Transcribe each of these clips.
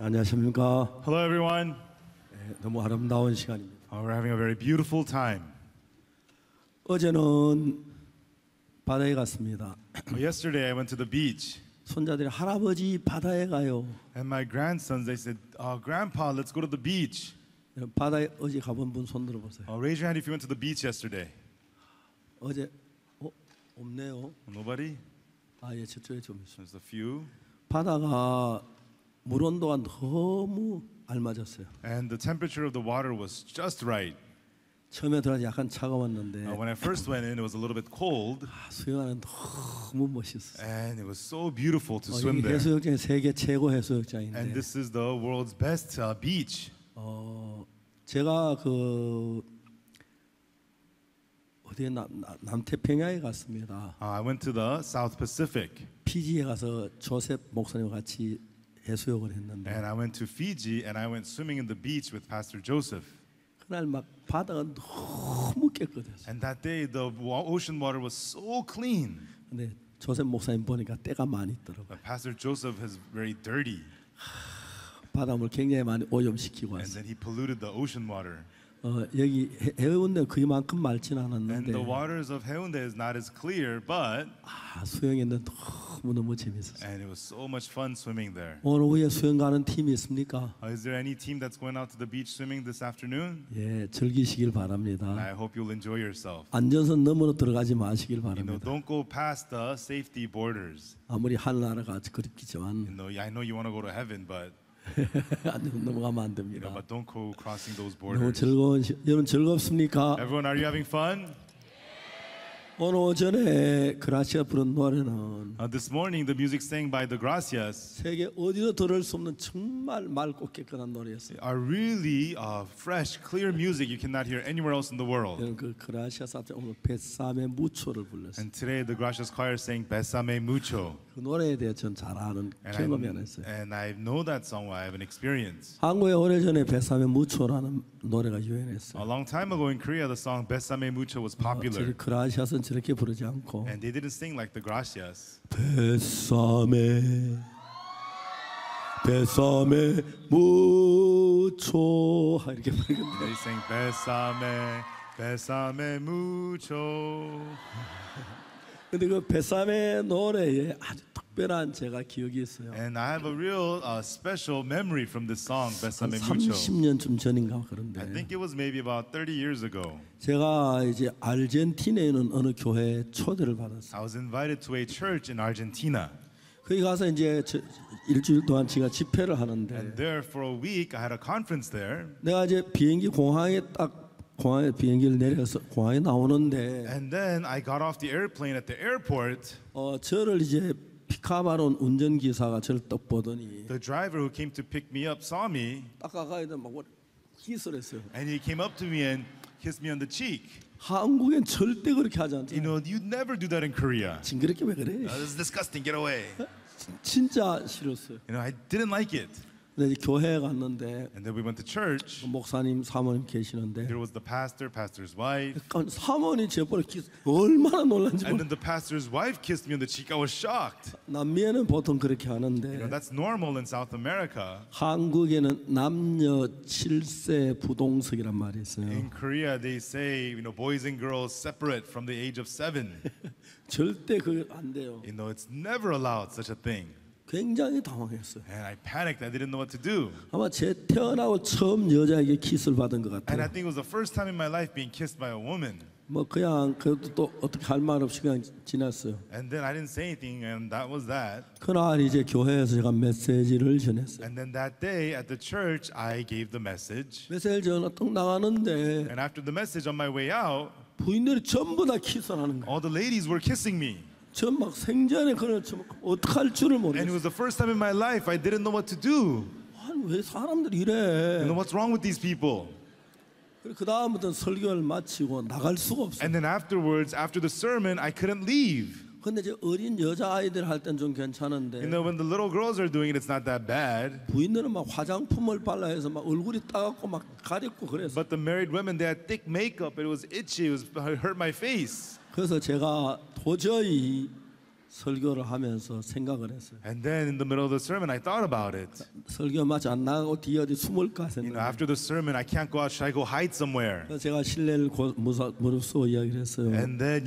안녕하십니까. Hello, everyone. 너무 아름다운 시간입니다. We're having a very beautiful time. 어제는 바다에 갔습니다. Yesterday, I went to the beach, 손자들이 할아버지 바다에 가요. and my grandsons they said, "Grandpa, let's go to the beach." 바다에 어제 가본 분 손 들어보세요. Raise your hand if you went to the beach yesterday. 어제 없네요. Nobody? 예, 저쪽에 좀 있어요. There's a few. 바다가 물 온도가 너무 알맞았어요. And the temperature of the water was just right. 처음에 들어가서 약간 차가웠는데 When I first went in, it was a little bit cold, 수영하는 너무 멋있었어요. and it was so beautiful to swim 이 there. 해수욕장이 세계 최고 And 해수욕장인데 this is the world's best beach. 제가 어디에 남태평양에 갔습니다. I went to the South Pacific, 피지에 가서 조셉 목사님과 같이 해수욕을 했는데 and I went to Fiji, and I went swimming in the beach with Pastor Joseph. 그날 막 바다가 너무 깨끗했어요. And that day, the ocean water was so clean. 근데 조셉 목사님 보니까 때가 많이 있더라고요. But Pastor Joseph is very dirty, 바닷물 굉장히 많이 오염시키고 and 왔어요. then he polluted the ocean water. 여기 해운대 그만큼 맑진 And 않았는데 the waters of Haeundae is not as clear, but 수영했는데 너무 재밌었어요. and it was so much fun swimming there. 오늘 오후에 수영 가는 팀이 있습니까? Is there any team that's going out to the beach swimming this afternoon? 예, 즐기시길 And 바랍니다. I hope you'll enjoy yourself. 안전선 너머로 들어가지 마시길 You know, 바랍니다. don't go past the safety borders. 아무리 하늘나라가 그립지만 You know, I know you want to go to heaven, but 넘어가면 안 됩니다. but don't go crossing those 너무 borders. 여러분 즐겁습니까? Everyone, are you having fun? 오늘 오전에 그라시아 부른 노래는 This morning, the music sang by the Gracias 세계 어디도 들을 수 없는 정말 맑고 깨끗한 노래였어요. are really fresh, clear music you cannot hear anywhere else in the world. 저는 그 그라시아 사태 오늘 뱃삼의 무초를 불렀어요. And today, the Gracias choir sang Besame Mucho. 그 노래에 대해 전 잘 아는 경험이 하나 있어요. And I know that song. I have an experience. 한국에 오래전에 뱃삼의 무초라는 노래가 유행했어요. A long time ago in Korea, the song Besame Mucho was popular. 그라시아는 저렇게 부르지 않고 And they didn't sing like the Gracias. 뱃삼의 무초 이렇게 부르는데 They sang Besame, Besame Mucho. 근데 그 뱃삼의 노래에 아주 특별한 제가 기억이 있어요. And I have a real special memory from this song, Besame Mucho. 30년쯤 전인가 I 그런데 think it was maybe about 30 years ago. 제가 이제 아르헨티나에 있는 어느 교회에 초대를 받았어요. I was invited to a church in Argentina. 거기 가서 이제 일주일 동안 제가 집회를 And 하는데 there for a week, I had a conference there. 내가 이제 공항에 비행기를 내려서 공항에 나오는데 And then I got off the airplane at the airport. 저를 이제 피카바로 운전기사가 저를 딱 보더니 The driver who came to pick me up saw me, 딱 가까이다 막 키스를 했어요. and he came up to me and kissed me on the cheek. 한국엔 절대 그렇게 하지 You 않잖아요. know, you'd never do that in Korea. 징그럽게 왜 그래? This is disgusting. Get away. 진짜 싫었어요. You know, I didn't like it. 근데 이제 교회에 갔는데 And then we went to church. 목사님, 사모님 계시는데 There was the pastor, pastor's wife. 사모님 제 볼에 키스 얼마나 놀란지 And 몰라. then the pastor's wife kissed me on the cheek. I was shocked. 남미에는 보통 그렇게 You know, 하는데 that's normal in South America. 한국에는 남녀 7세 부동석이란 말이 있어요. In Korea, they say, you know, boys and girls separate from the age of 7. 절대 그게 안 돼요. You know, it's never allowed such a thing. 굉장히 당황했어요. And I panicked. I didn't know what to do. 아마 제 태어나고 처음 여자에게 키스를 받은 것 And I 같아요. think it was the first time in my life being kissed by a woman. 뭐 그냥 그래도 또 어떻게 할 말 없이 그냥 지났어요. And then I didn't say anything, and that was that. 그날 이제 교회에서 제가 메시지를 전했어요. And then that day at the church, I gave the message. 메시지를 전화 딱 나가는데 And after the message on my way out, 부인들이 전부 다 키스하는 거예요. all the ladies were kissing me. 전 막 생전에 그걸 어떻게 할 줄을 And it 모르겠어요. was the first time in my life I didn't know what to do. 아니 왜 사람들이 이래? You know, what's wrong with these people? 그 다음부터 설교를 마치고 나갈 수가 없어요. And then afterwards, after the sermon, I couldn't leave. 근데 이제 어린 여자 아이들 할 땐 좀 괜찮은데 You know, when the little girls are doing it, it's not that bad. 부인들은 막 화장품을 발라 해서 막 얼굴이 따갑고 막 가렵고 그래서 But the married women, they had thick makeup. It was itchy. It hurt my face. 그래서 제가 도저히 설교를 하면서 생각을 했어요. And then in the middle of the sermon, I thought about it. 설교 마치 안 나가고 뒤에 어디 숨을까 You know, 생각. after the sermon, I can't go out. Should I go hide somewhere? 그래서 제가 신뢰를 무릅쓰고 이야기를 했어요. And then,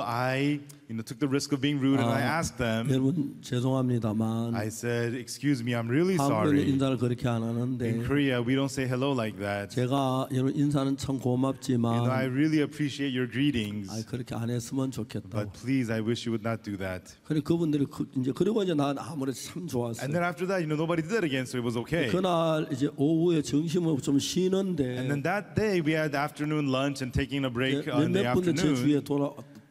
I took the risk of being rude and I asked them. 여러분 죄송합니다만 I said, excuse me, I'm really 한국에는 sorry. 인사를 그렇게 안 In 하는데 Korea, we don't say hello like that. 제가 여러분 인사는 참 I 고맙지만 really appreciate your greetings, 그렇게 안 했으면 좋겠다. but please, I wish you would not do that. 그래 그분들이 그리고 이제 난 아무래도 참 And 좋았어요. then after that, nobody did that again, so it was okay. 그날 이제 오후에 점심을 좀 And 쉬는데 then that day, we had afternoon lunch and taking a break in the 몇몇 분들 제 afternoon. 주위에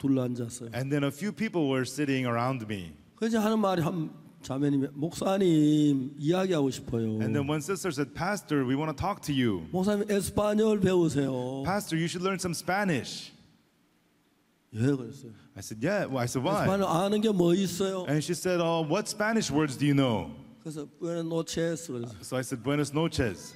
둘러앉았어요. And then a few people were sitting around me. 그래서 하는 말이 한 자매님이 목사님 이야기하고 싶어요. And then one sister said, Pastor, we want to talk to you. 목사님 에스파뇰 배우세요. Pastor, you should learn some Spanish. 예, 그랬어요. I said, yeah. Well, I said, why? 에스파뇰 아는 게 뭐 있어요? And she said, what Spanish words do you know? 그래서 buenas noches 그래서 So I said, buenas noches.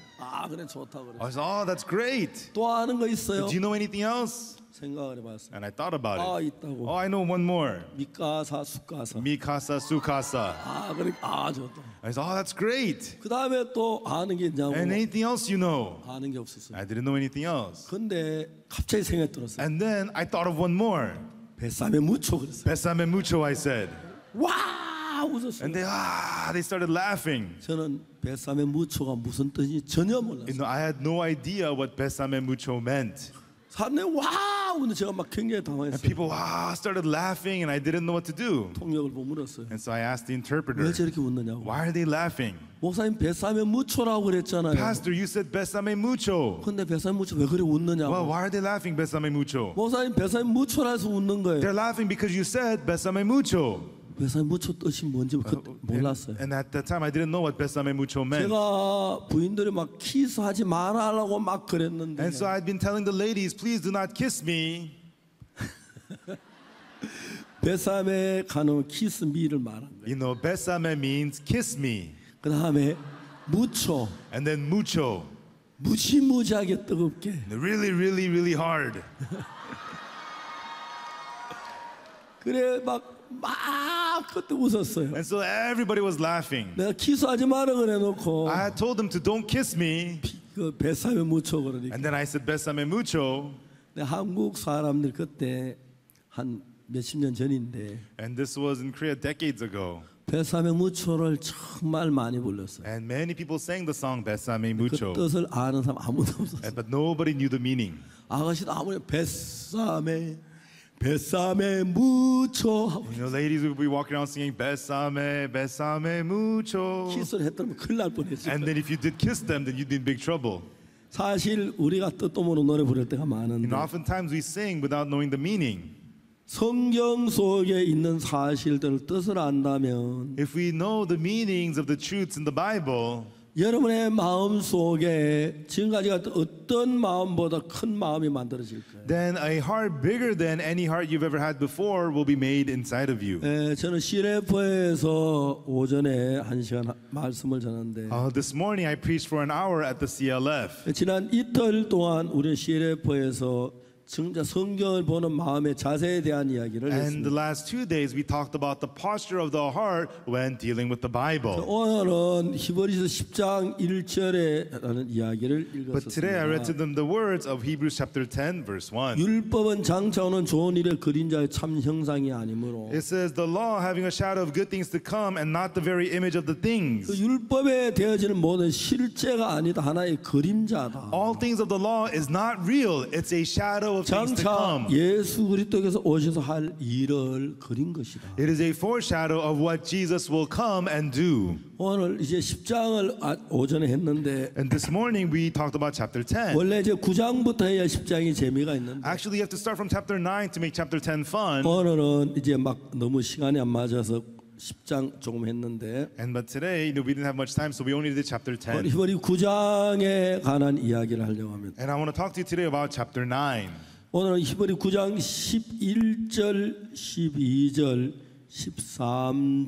그래 좋다 그래. I said, oh, that's great. 또 아는 거 있어요? Do you know anything else? 생각을 해봤어요. And I thought about it. 있다고. Oh, I know one more. 미카사 수카사. Mi casa, su casa. 그래 좋다. I said, oh, that's great. 그 다음에 또 아는 게 있냐고. And anything else you know? 아는 게 없었어요. I didn't know anything else. 근데 갑자기 생각이 들었어요. And then I thought of one more. 베사메 무초 그랬어요. Besame mucho, I said. 와 웃었어요. And they started laughing. 저는 베사메 무초가 무슨 뜻인지 전혀 몰랐어요. I had no idea what besame mucho meant. 사람들이 와 웃는 제가 막 굉장히 And 당황했어요. people started laughing, and I didn't know what to do. 통역을 보고 물었어요. And so I asked the 왜 interpreter, 저렇게 웃느냐고. why are they laughing? 목사님 베사메 무초라고 그랬잖아요. Pastor, you said besame mucho. 근데 베사메 무초 왜 그래 웃느냐고. Well, why are they laughing besame mucho? 목사님 베사메 무초라서 웃는 거예요. They're laughing because you said besame mucho. 베사메 무초 뜻이 뭔지 몰랐어요. And at that time, I didn't know what besame mucho meant. 제가 부인들이 막 키스하지 말아라고 막 그랬는데 And so I'd been telling the ladies, please do not kiss me. 베사메 가는 키스 미를 말한 거예요. Besame means kiss me. 그 다음에 무초 And then mucho. 무지무지하게 뜨겁게. Really, really, really hard. 그래 막 그때 웃었어요. And so everybody was laughing. 내가 키스하지 마라 그래놓고 I had told them to don't kiss me. 그 베사메 무초 그러니까. And then I said besame mucho. 한국 사람들 그때 한 몇십 년 전인데 And this was in Korea decades ago. 베사메 무초를 정말 많이 불렀어요. And many people sang the song besame 그 mucho. 뜻을 아는 사람 아무도 없었어요. But nobody knew the meaning. 아가씨도 아무리 베사메 무초 Ladies would be walking around singing besame, besame mucho. 키스를 했더니 큰일 날 뻔했어요. And then if you did kiss them, then you'd be in big trouble. 사실 우리가 뜻도 모르는 노래 부를 때가 많은데 Oftentimes we sing without knowing the meaning. 성경 속에 있는 사실들을 뜻을 안다면 If we know the meanings of the truths in the Bible, 여러분의 마음 속에 지금까지 같은 어떤 마음보다 큰 마음이 만들어질 거예요. then a heart bigger than any heart you've ever had before will be made inside of you. 저는 CLF에서 오전에 1시간 말씀을 전하는데 This morning I preached for an hour at the CLF. 지난 이틀 동안 우리 CLF에서 진짜 성경을 보는 마음의 자세에 대한 이야기를 And the 했습니다. last 2 days we talked about the posture of the heart when dealing with the Bible. 오늘은 히브리서 10장 1절에라는 이야기를 But today I read to 읽었습니다. them the words of Hebrews chapter 10 verse 1. 율법은 장차오는 좋은 일의 그림자의 참 형상이 아니므로 It says the law having a shadow of good things to come and not the very image of the 그 things. 율법에 되어지는 모든 실제가 아니다 하나의 그림자다. All things of the law is not real. It's a shadow of things to 장차 come. 예수 그리스도께서 오셔서 할 일을 그린 것이다. It is a foreshadow of what Jesus will come and do. 오늘 이제 10장을 오전에 했는데 And this morning we talked about chapter 10. 원래 이제 9장부터 해야 10장이 재미가 있는데 Actually, you have to start from chapter 9 to make chapter 10 fun. 오늘은 이제 막 너무 시간이 안 맞아서 10장 조금 했는데 But today, we didn't have much time, so we only did chapter 10. 히브리 9장에 관한 이야기를 하려고 합니다. And I want to talk to you today about chapter 9. 오늘은 히브리 9장 11절, 12절,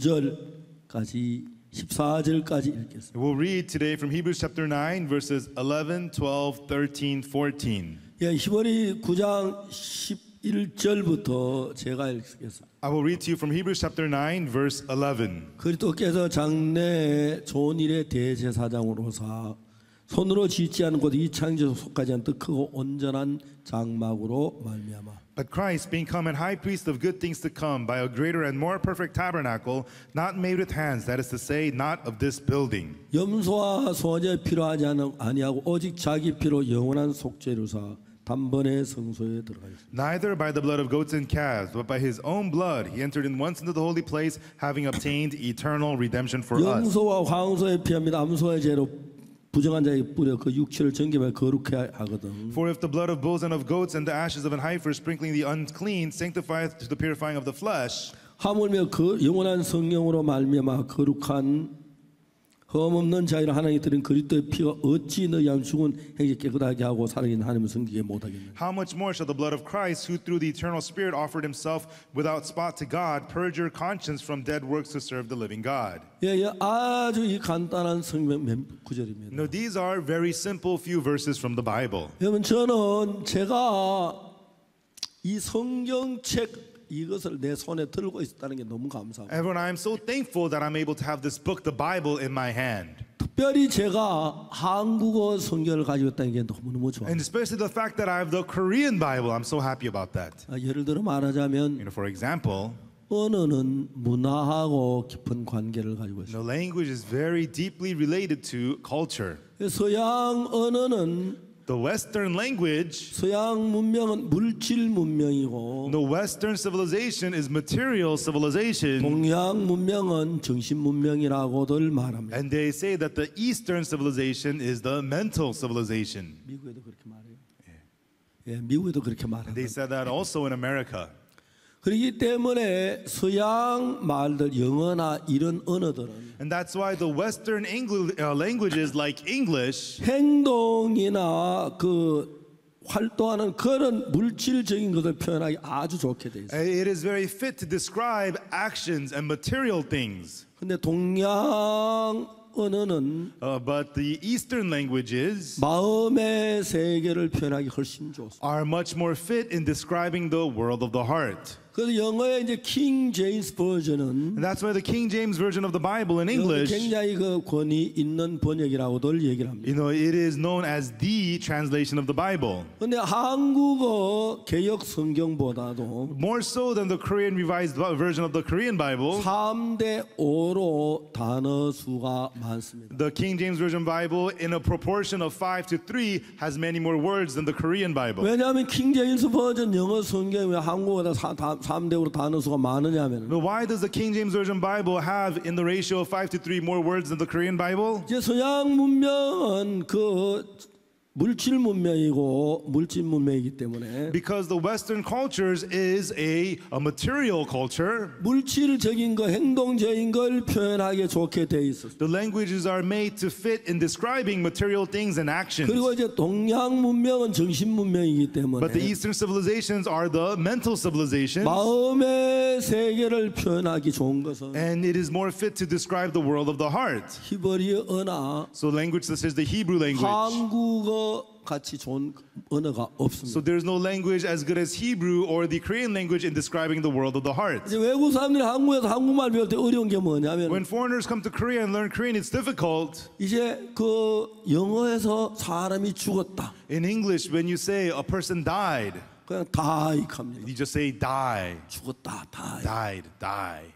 13절까지 14절까지 읽겠습니다. We'll read today from Hebrews chapter 9, verses 11, 12, 13, 14. 예, 히브리 9장 11 1절부터 제가 읽겠습니다. I will read to you from Hebrews chapter 9, verse 11. 그리스도께서 장래에 좋은 일의 대제사장으로서 손으로 짓지 않은 곳 이 창조에 속하지 않은 뜻 크고 온전한 장막으로 말미암아 But Christ, being come and high priest of good things to come, by a greater and more perfect tabernacle, not made with hands, that is to say, not of this building. 염소와 소제 필요하지 아니하고 오직 자기 피로 영원한 속죄를 사 단번에 성소에 들어가셨습니다. Neither by the blood of goats and calves, but by his own blood, he entered in once into the holy place, having obtained eternal redemption for us. 염소와 황소의 피합니다. 암소의 죄로 부정한 자에게 뿌려 그 육체를 정결하게 거룩해 하거든. For if the blood of bulls and of goats and the ashes of an heifer sprinkling the unclean sanctifieth to the purifying of the flesh, 하물며 그 영원한 성령으로 말미암아 거룩한 흠없는 자유를 하나님이 드린 그리스도의 피가 어찌 너희 안 죽은 행위 깨끗하게 하고 살아있는 하나님을 섬기게 못하겠느냐. how much more shall the blood of Christ, who through the eternal Spirit offered himself without spot to God, purge your conscience from dead works to serve the living God? 예, 아주 이 간단한 성경 구절입니다. Now, these are very simple few verses from the Bible. 여러분 저는 제가 이 성경책 이것을 내 손에 들고 있었다는 게 너무 감사합니다. Everyone, I am so thankful that I'm able to have this book, the Bible, in my hand. 특별히 제가 한국어 성경을 가지고 있다는 게 너무너무 좋아요. And especially the fact that I have the Korean Bible, I'm so happy about that. 예를 들어 말하자면 For example, 언어는 문화하고 깊은 관계를 가지고 있어요. language is very deeply related to culture. 서양 언어는 The Western language, 서양 문명은 물질 문명이고 the Western civilization is material civilization. 동양 문명은 정신 문명이라고들 말합니다. And they say that the Eastern civilization is the mental civilization. 미국에도 그렇게 말해요. 예, 미국에도 그렇게 말해요. They said that also in America. 그렇기 때문에 서양 말들 영어나 이런 언어들은 And that's why the Western languages like English, 행동이나 그 활동하는 그런 물질적인 것을 표현하기 아주 좋게 돼 있어요. it is very fit to describe actions and material things. 근데 동양 언어는 But the Eastern languages 마음의 세계를 표현하기 훨씬 좋습니다. are much more fit in describing the world of the heart. 그래서 영어의 이제 킹 제임스 버전은 And that's why the King James Version of the Bible in English, 굉장히 그 권위 있는 번역이라고들 얘기를 합니다. it is known as the translation of the Bible. 근데 한국어 개역 성경보다도 More so than the Korean revised version of the Korean Bible, 3대 5로 단어 수가 많습니다. the King James Version Bible, in a proportion of 5 to 3, has many more words than the Korean Bible. 왜냐하면 킹 제임스 버전 영어 성경이 왜 한국어보다 3대 5로 단어 수가 많으냐면 But why does the King James Version Bible have, in the ratio of 5 to 3, more words than the Korean Bible? 이제 서양 문명은 그 물질 문명이고 물질 문명이기 때문에 Because the Western cultures is a material culture. 물질적인 거 행동적인 걸 표현하기 좋게 돼 있었어요. The languages are made to fit in describing material things and actions. 그리고 이제 동양 문명은 정신 문명이기 때문에 But the Eastern civilizations are the mental civilizations. 마음의 세계를 표현하기 좋은 것은 And it is more fit to describe the world of the heart. 히브리어나 So language such as the Hebrew language. 한국어 같이 좋은 언어가 So 없습니다. there's no language as good as Hebrew or the Korean language in describing the world of the heart. 이제 외국 사람들이 한국에서 한국말 배울 때 어려운 게 뭐냐면 When foreigners come to Korea and learn Korean, it's difficult. 이제 그 영어에서 사람이 죽었다. In English, when you say a person died, 그냥 다이합니다. you just say die, 죽었다, 다이. died, die.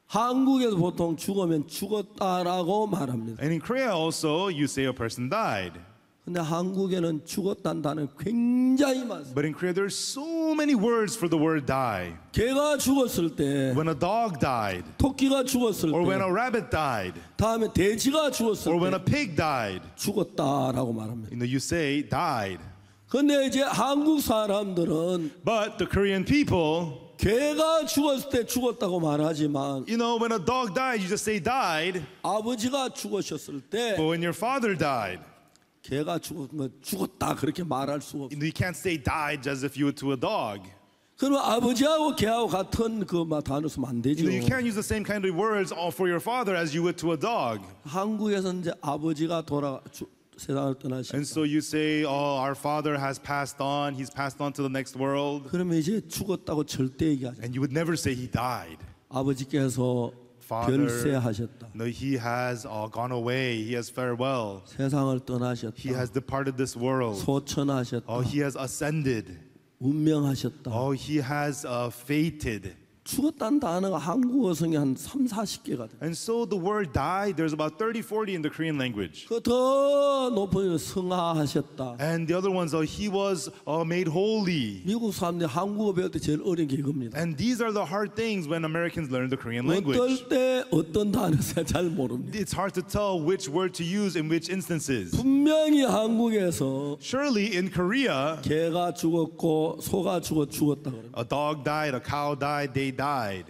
한국에서 보통 죽으면 죽었다라고 말합니다. And in Korea also, you say a person died. 근데 한국에는 죽었다는 단어 굉장히 많습니다. But in Korea, there's so many words for the word die. 개가 죽었을 때, When a dog died, 토끼가 죽었을 or when 때, a rabbit died, 다음에 돼지가 죽었을 or when a 때 pig died, 죽었다라고 말합니다. you say died. 근데 이제 한국 사람들은 But the Korean people, 개가 죽었을 때 죽었다고 말하지만 when a dog died, you just say died. 아버지가 죽으셨을 때 But when your father died, 개가 죽었다 그렇게 말할 수가 없어요. you can't say died as if you were to a dog. 그러면 아버지하고 개하고 같은 그 단어 쓰면 안 되죠. You can't use the same kind of words for your father as you would to a dog. 한국에서 이제 아버지가 세상을 떠나셨다. And so you say, oh, our father has passed on. He's passed on to the next world. 그러면 이제 죽었다고 절대 얘기하지. And you would never say he died. 아버지께서 Father, 별세하셨다. no, he has gone away. He has farewell. 세상을 떠나셨다. He has departed this world. 소천하셨다. Oh, he has ascended. 운명하셨다. Oh, he has fated. 죽었다는 단어가 한국어 성에 한 3, 40개가 돼. And so the word died, there's about 30, 40 in the Korean language. 그 더 높은 성화하셨다. And the other ones, he was made holy. 미국 사람들이 한국어 배울 때 제일 어려운 게 이겁니다. And these are the hard things when Americans learn the Korean language. 어떨 때 어떤 단어 잘 모릅니다. It's hard to tell which word to use in which instances. 분명히 한국에서 Surely in Korea, 개가 죽었고 소가 죽었다 그럽니다. a dog died, a cow died, they died.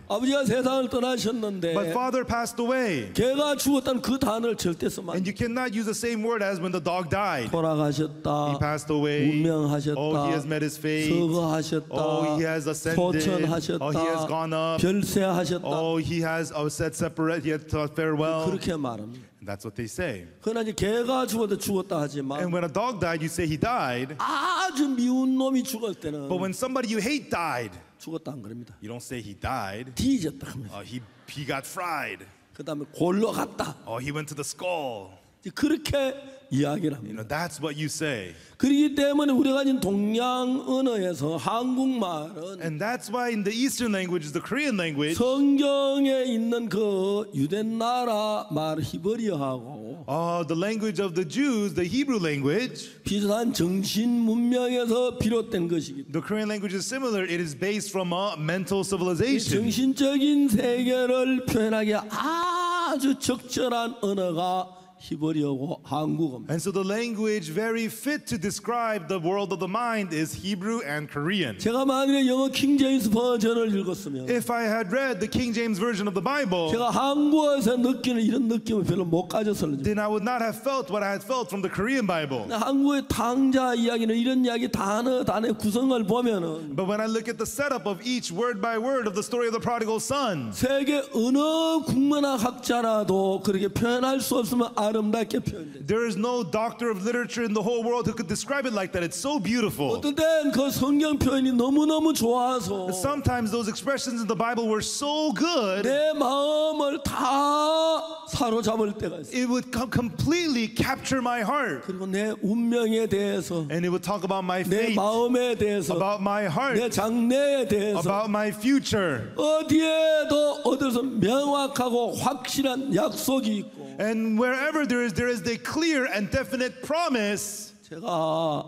아버지가 세상을 떠나셨는데 But father passed away. 개가 죽었다는 그 단어를 절대 쓰면 안 And 돼. you cannot use the same word as when the dog died. 돌아가셨다. He passed away. 운명하셨다. Oh, he has met his fate. 서거하셨다. Oh, he has ascended. 소천하셨다. Oh, he has gone up. 별세하셨다. Oh, he has said separate. He had taught farewell. 그렇게 말합니다. And that's what they say. 그러나 이제 개가 죽었다 And 하지만 when a dog died, you say he died. 아주 미운 놈이 죽을 때는 But when somebody you hate died, 죽었다 안 그럽니다. you don't say he died. 뒤졌다 합니다. He got fried. 그 다음에 골로 갔다. Oh, he went to the skull. 이제 그렇게 이야기를 You 합니다. know, that's what you say. 그렇기 때문에 우리가 가진 동양 언어에서 한국말은 And that's why in the Eastern languages, the Korean language, 성경에 있는 그 유대 나라 말 히브리어하고 the language of the Jews, the Hebrew language, 비슷한 정신 문명에서 비롯된 것이기 때문에 the Korean language is similar. It is based from a mental civilization. 정신적인 세계를 표현하기에 아주 적절한 언어가 히브리어고 한국어입니다. And so the language very fit to describe the world of the mind is Hebrew and Korean. 제가 만일에 영어 킹제임스 버전을 읽었으면 If I had read the King James Version of the Bible, 제가 한국어에서 느끼는 이런 느낌을 별로 못 가졌을는지. then I would not have felt what I had felt from the Korean Bible. 한국의 탕자 이야기는 이런 이야기 단어의 구성을 보면은 But when I look at the setup of each word by word of the story of the prodigal son, 세계 어느 국문학 학자라도 그렇게 표현할 수 없으면 아름답게 표현돼. there is no doctor of literature in the whole world who could describe it like that. It's so beautiful. 어떤 땐 그 성경 표현이 너무너무 좋아서 Sometimes those expressions in the Bible were so good, 내 마음을 다 사로잡을 때가 있어. it would completely capture my heart. 그리고 내 운명에 대해서, And it would talk about my 내 fate, 마음에 대해서, about my 내 heart, 장래에 대해서 about my future. 어디에도 어디서 명확하고 확실한 약속이 있고. And wherever there is a clear and definite promise. 제가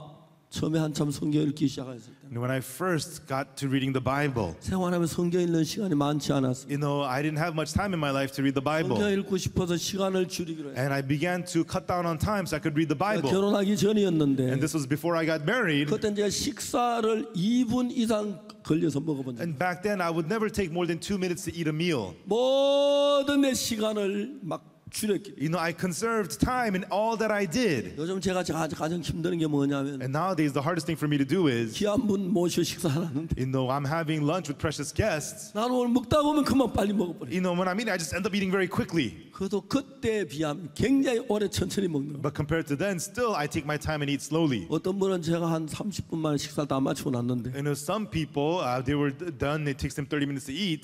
처음에 한참 성경 읽기 시작했을 때 And when I first got to reading the Bible, 생활하면 성경 읽는 시간이 많지 않았어요. I didn't have much time in my life to read the Bible. 성경 읽고 싶어서 시간을 줄이기로 했어요. And I began to cut down on time so I could read the Bible. 결혼하기 전이었는데 And this was before I got married. 그때 제가 식사를 2분 이상 걸려서 먹어본 적. And back then I would never take more than 2 minutes to eat a meal. 모든 내 시간을 막 줄였기. I conserved time in all that I did. 요즘 제가 가장 힘든 게 뭐냐면 And nowadays the hardest thing for me to do is, 귀한 분 모셔 식사하는데 I'm having lunch with precious guests. 나는 오늘 먹다 보면 그만 빨리 먹어버려. When I'm eating, I just end up eating very quickly. 그래도 그때에 비하면 굉장히 오래 천천히 먹는 거. But compared to then, still I take my time and eat slowly. 어떤 분은 제가 한 30분 만에 식사 다 마치고 났는데 Some people, they were done. It takes them 30 minutes to eat.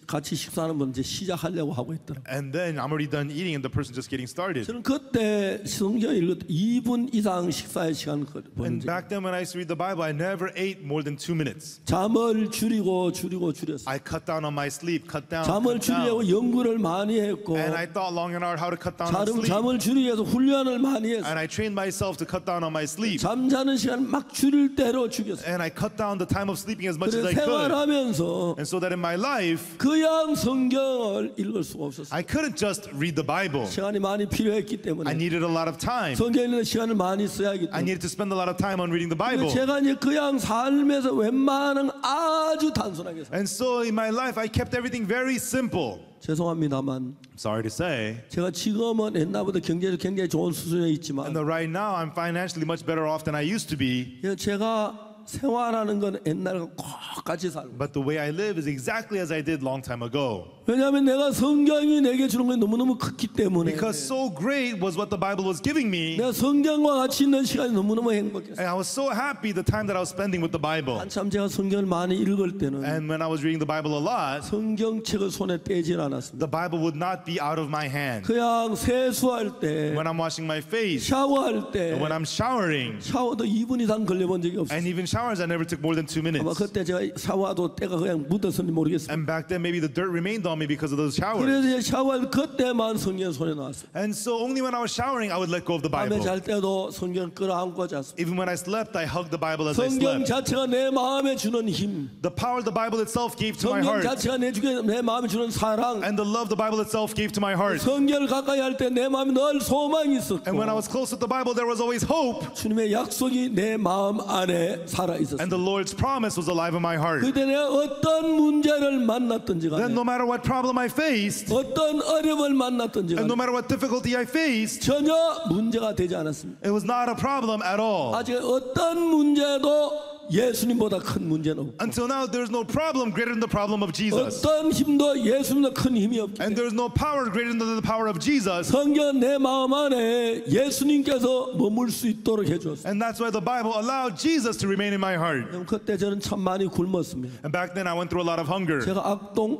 같이 식사하는 분 이제 시작하려고 하고 있더라고요. And then I'm already done eating and the person just getting started. 저는 그때 성경 읽을 때 2분 이상 식사의 시간 보는 And 적. back then when I used to read the Bible, I never ate more than 2 minutes. 잠을 줄였어요. I cut down on my sleep, cut down. 잠을 줄이려고 연구를 많이 했고 And I thought long and hard how to cut down on sleep. 잠을 줄이기 위해서 훈련을 많이 했어요. And I trained myself to cut down on my sleep. 잠자는 시간 막 줄일 대로 죽였어요. And I cut down the time of sleeping as much as 그래서 I could. 생활하면서 And so that in my life, 그냥 성경을 읽을 수가 없었어요. I couldn't just read the Bible. 시간이 많이 필요했기 I 때문에 needed a lot of time. 성경 읽는 시간을 많이 써야 하기 I 때문에 needed to spend a lot of time on reading the Bible. 제가 이제 그냥 삶에서 웬만한 아주 단순하게 살아요. And so in my life, I kept everything very simple. 죄송합니다만 Sorry to say. 제가 지금은 옛날보다 경제적으로 굉장히 좋은 수준에 있지만 And right now, I'm financially much better off than I used to be. 제가 생활하는 건 옛날과 똑같이 살고 But the way I live is exactly as I did long time ago. 왜냐하면 내가 성경이 내게 주는 게 너무너무 크기 때문에. Because so great was what the Bible was giving me. 내가 성경과 같이 있는 시간이 너무너무 행복했어요. And I was so happy the time that I was spending with the Bible. 한참 제가 성경을 많이 읽을 때는 And when I was reading the Bible a lot, 성경책을 손에 떼질 않았습니다. the Bible would not be out of my hand. 그냥 세수할 때, When I'm washing my face, 샤워할 때, when I'm showering, 샤워도 2분 이상 걸려본 적이 없어요. and even showers, I never took more than 2 아마 minutes. 그때 제가 샤워도 때가 그냥 묻었는지 모르겠어요. And back then, maybe the dirt remained on me because of those showers. 그래서 이제 샤워할 그때만 성경 손에 나왔어요. And so only when I was showering, I would let go of the 밤에 Bible. 잘 때도 성경 끌어안고 잤습니다. Even when I slept, I hugged the Bible as I 성경 slept. 자체가 내 마음에 주는 힘, The power the Bible itself gave to my 성경 heart, 자체가 내 마음에 주는 사랑, and the love the Bible itself gave to my heart. 성경을 가까이 할 때 내 마음에 늘 소망이 있었고 And when I was close with the Bible, there was always hope, 주님의 약속이 내 마음 안에 살아 있었어요. and the Lord's promise was alive in my heart. 그때 내가 어떤 문제를 만났든지 간에, Then no matter what problem I faced, 어떤 어려움을 만났든지 and no 간에 matter what difficulty I faced, 전혀 문제가 되지 않았습니다. it was not a problem at all. 아직 어떤 문제도 예수님보다 큰 문제는 없고 Until now, there's no problem greater than the problem of Jesus. 어떤 힘도 예수님보다 큰 힘이 없기 And 때문에 there's no power greater than the power of Jesus. 성경 내 마음 안에 예수님께서 머물 수 있도록 해주었어요. And that's why the Bible allowed Jesus to remain in my heart. 그때 저는 참 많이 굶었습니다. And back then, I went through a lot of hunger. 제가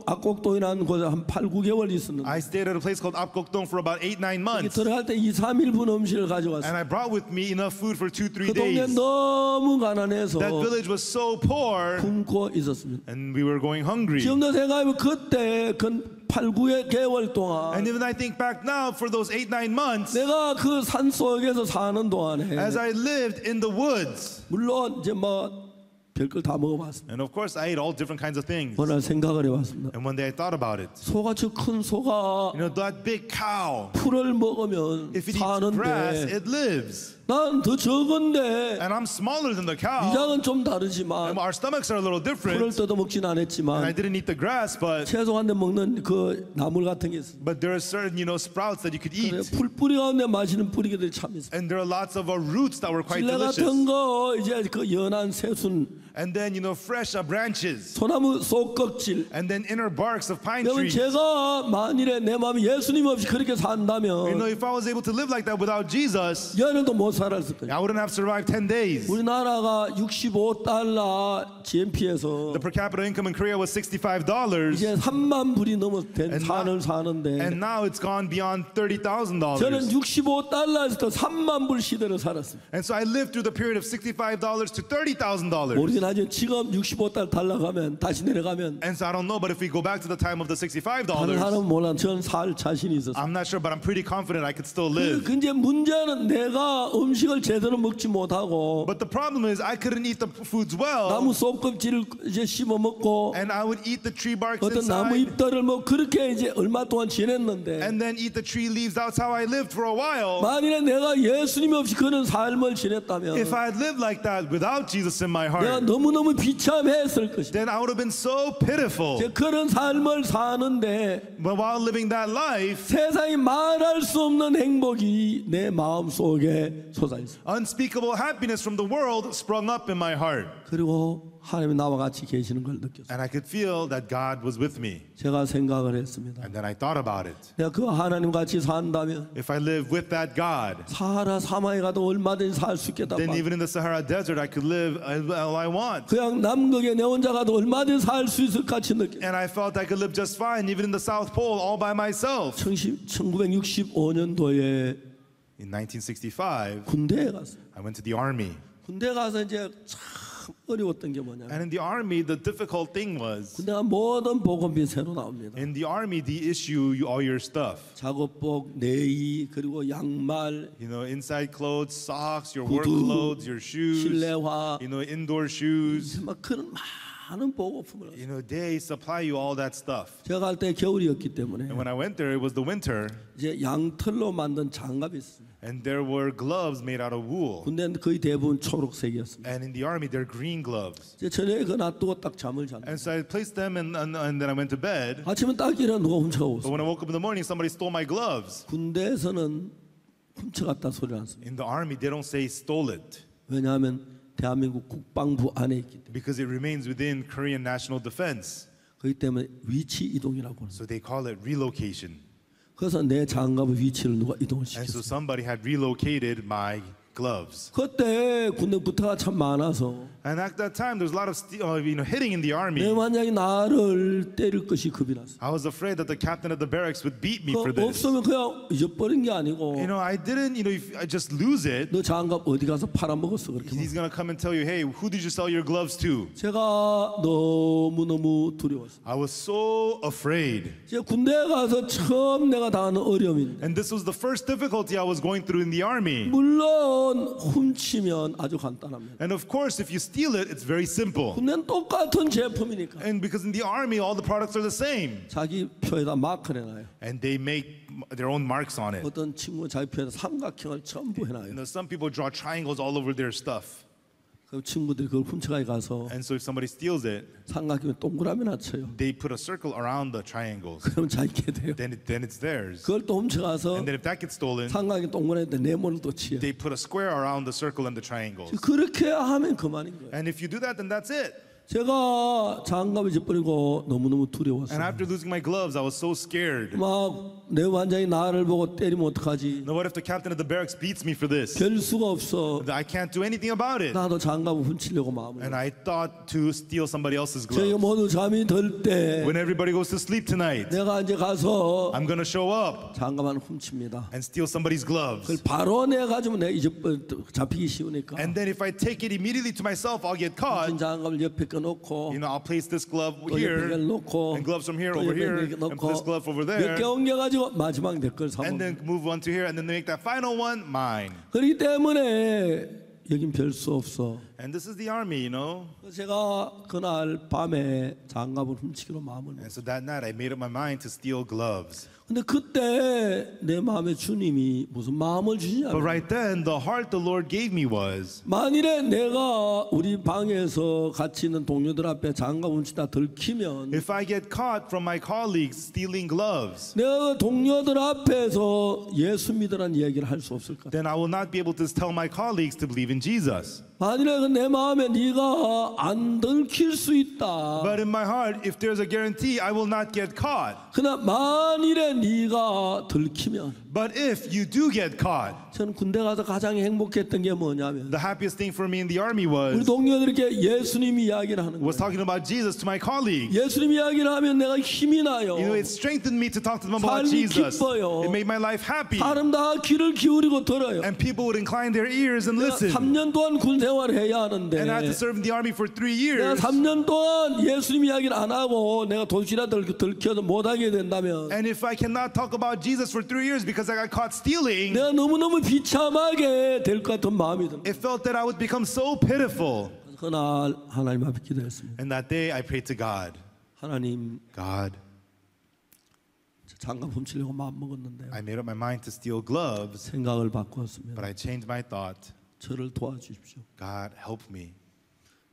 악곡동이라는 곳에 한 8, 9개월 있었는데 I stayed at a place called Apgokdong for about 8-9 여기 months. 들어갈 때 2, 3일분 음식을 가져왔어요. And I brought with me enough food for 2-3 그 동네 days. 너무 가난해서 That village was so poor, 굶고 있었습니다. and we were going hungry. 지금도 생각하면 그때 그 8, 9개월 동안 And even I think back now, for those 8-9 months, 내가 그 산 속에서 사는 동안에 as I lived in the woods, 물론 이제 뭐 별걸 다 먹어봤습니다. and of course, I ate all different kinds of things. 오늘 생각을 해봤습니다. And one day I thought about it. 소가 저 큰 소가 You know, that big cow, 풀을 먹으면 if it eats grass, 사는데 it lives. 난 더 적은데 And I'm smaller than the cow. 위장은 좀 And 다르지만 our stomachs are a little 풀을 different. 뜯어 먹진 And I 않았지만 didn't eat the grass, but 채소한데 먹는 그 나물 같은 게 있어요. there are certain, sprouts that you could eat. 풀뿌리 가운데 마시는 뿌리들이 참 있어요. And there are lots of roots that were quite 찔레 delicious. 같은 거 이제 그 연한 새순 And then, fresh branches. 소나무 속껍질. And then inner barks of pine 여러분 trees. 제가 만일에 내 마음이 예수님 없이 그렇게 산다면 If I was able to live like that without Jesus, 열흘도 못 살았을 거예요. I wouldn't have survived 10 days. 우리나라가 65달러 GNP에서 The per capita income in Korea was $65. 이제 3만 불이 넘어된 And 산을 And 사는데 now it's gone beyond 저는 $30,000. 65달러에서 3만 불 시대를 살았습니다. And so I lived through the period of $65 to $30,000. 모르긴 하지만 지금 65달러 가면 다시 내려가면 And so I don't know, but if we go back to the time of the $65, 다른 사람은 몰라. 전 살 자신이 있었어요. I'm not sure, but I'm pretty confident I could still live. 근데 문제는 내가 음식을 제대로 먹지 못하고 But the problem is I couldn't eat the foods well, 나무 속껍질을 이제 씹어 먹고 and I would eat the tree barks 어떤 나무 inside, 잎들을 뭐 그렇게 이제 얼마 동안 지냈는데 and then eat the tree leaves. That's how I lived for a while. 만일에 내가 예수님 없이 그런 삶을 지냈다면 If I had lived like that without Jesus in my 내가 heart, 너무너무 비참했을 것이다. then I would have been so pitiful. 그런 삶을 사는데 But while living that life, 세상이 말할 수 없는 행복이 내 마음 속에 솟아있어. unspeakable happiness from the world sprung up in my heart. 그리고 하나님이 나와 같이 계시는 걸 느꼈어요. And I could feel that God was with me. 제가 생각을 했습니다. And then I thought about it. 내가 그 하나님 같이 산다면 If I live with that God, 사하라 사마에 가도 얼마든지 살 수 있겠다. then even in the Sahara Desert, I could live all I want. 그냥 남극에 내 혼자 가도 얼마든지 살 수 있을 것 같이 느껴. And I felt I could live just fine, even in the South Pole, all by myself. 1965년도에 In 1965, 군대에 갔어요. I went to the army. 군대 가서 이제 참 어려웠던 게 뭐냐면 And in the army, the difficult thing was, 군대 가면 모든 보건비 새로 나옵니다. in the army, they issue you all your stuff. 작업복, 내의, 그리고 양말, Inside clothes, socks, your work 구두, clothes, your shoes, 실내화, indoor shoes. 막 그런 많은 보급품을. They supply you all that stuff. 제가 갈 때 겨울이었기 때문에 And when I went there, it was the winter, 이제 양털로 만든 장갑이 있습니다. and there were gloves made out of wool. 군대는 거의 대부분 초록색이었습니다. And in the army, they're green gloves. 이제 저녁에 그거 놔두고 딱 잠을 잤는데 And so I placed them, and then I went to bed. 아침에 딱 일어나 누가 훔쳐가고 But 있어요. when I woke up in the morning, somebody stole my gloves. 군대에서는 훔쳐갔다 소리 안 씁니다. In the army, they don't say stole it, 왜냐하면 대한민국 국방부 안에 있기 때문에. because it remains within Korean national defense. 그렇기 때문에 위치 이동이라고 합니다. So they call it relocation. 그래서 내 장갑의 위치를 누가 이동을 And so 시켰어요. somebody had relocated my gloves. 그때 군대 부타가 참 많아서 And at that time, there was a lot of hitting in the 내 army. 만약에 나를 때릴 것이 겁이 났어. I was afraid that the captain of the barracks would beat me for 그 this. 없으면 그냥 잊어버린 게 아니고 I didn't, if I just lose it, 너 장갑 어디 가서 팔아먹었어 그렇게. he's going to come and tell you, hey, who did you sell your gloves to? 제가 너무너무 두려웠어요. I was so afraid. 제가 군대에 가서 처음 내가 당하는 어려움인데 And this was the first difficulty I was going through in the army. 물론 훔치면 아주 간단합니다. And of course, if you steal it, it's very simple. 군대는 똑같은 제품이니까 And because in the army, all the products are the same. 자기 표에다 마크를 해놔요. And they make their own marks on it. 어떤 친구는 자기 표에다 삼각형을 전부 해놔요. Some people draw triangles all over their stuff. 그럼 친구들이 그걸 훔쳐가게 가서 And so if somebody steals it, 삼각형에 동그라미 낮춰요. they put a circle around the triangles. 그럼 자기게 돼요. Then it's theirs. 그걸 또 훔쳐가서 And then if that gets stolen, 삼각형 동그라미인데 내 몸을 또 치요. they put a square around the circle and the triangles. 그렇게 하면 그만인 거예요. And if you do that, then that's it. 제가 장갑을 잊어버리고 너무너무 And 두려웠어요. after losing my gloves, I was so scared. 막 내 완장이 나를 보고 때리면 어떡하지? Now, what if the captain of the barracks beats me for this? 별 수가 없어. I can't do anything about it. 나도 장갑을 훔치려고 마음을. And I thought to steal somebody else's 저희가 gloves. 모두 잠이 들 때 When everybody goes to sleep tonight, 내가 이제 가서 I'm going to show up 장갑 하나 훔칩니다. and steal somebody's gloves. 그걸 바로 내가 가지면 내가 잡히기 쉬우니까. And then if I take it immediately to myself, I'll get caught. 훔친 장갑을 옆에 껴놓고 I'll place this glove 또 here 옆에 놓고 and gloves from here 또 over 옆에 here 이렇게 and put this 놓고 glove over 몇 there. 개 옮겨가지고 마지막 내 걸 And 사먹는. then move one to here and then make that final one mine. 그렇기 때문에 여긴 별 수 없어. And this is the army, 그래서 제가 그날 밤에 장갑을 훔치기로 마음을 먹었어요. And so that night I made up my mind to steal gloves. 근데 그때 내 마음에 주님이 무슨 마음을 But 주시냐면 right then, the heart the Lord gave me was, 만일에 내가 우리 방에서 같이 있는 동료들 앞에 장갑 훔치다 들키면 if I get caught from my colleagues stealing gloves, 내가 동료들 앞에서 예수 믿으라는 이야기를 할 수 없을 것 같아. then I will not be able to tell my colleagues to believe in Jesus. 만일에 내 마음에 네가 안 들킬 수 있다. But in my heart, if there's a guarantee, I will not get caught. 그러나 만일에 네가 들키면 But if you do get caught, 저는 군대 가서 가장 행복했던 게 뭐냐면 the happiest thing for me in the army 우리 was 동료들에게 예수님 이야기를 하는 거예요. talking about Jesus to my colleagues. 예수님 이야기를 하면 내가 힘이 나요. It strengthened me to talk to them about 삶이 Jesus. 기뻐요. It made my life happy. 사람 다 귀를 기울이고 들어요. And people would incline their ears and 내가 listen. 3년 동안 군 생활을 해야 하는데 And I had to serve in the army for 3 내가 years. 3년 동안 예수님 이야기를 안 하고 내가 도시락을 들켜서 못하게 된다면 And if I cannot talk about Jesus for 3 years because I got caught stealing, 내가 너무너무 비참하게 될 것 같은 마음이 듭니다. it felt that I would become so pitiful. 그날 하나님 앞에 기도했습니다. And that day I prayed to God, 하나님 God, 장갑 훔치려고 마음 먹었는데 I made up my mind to steal gloves, 생각을 바꾸었으면 but I changed my thought. 저를 도와주십시오. God, help me.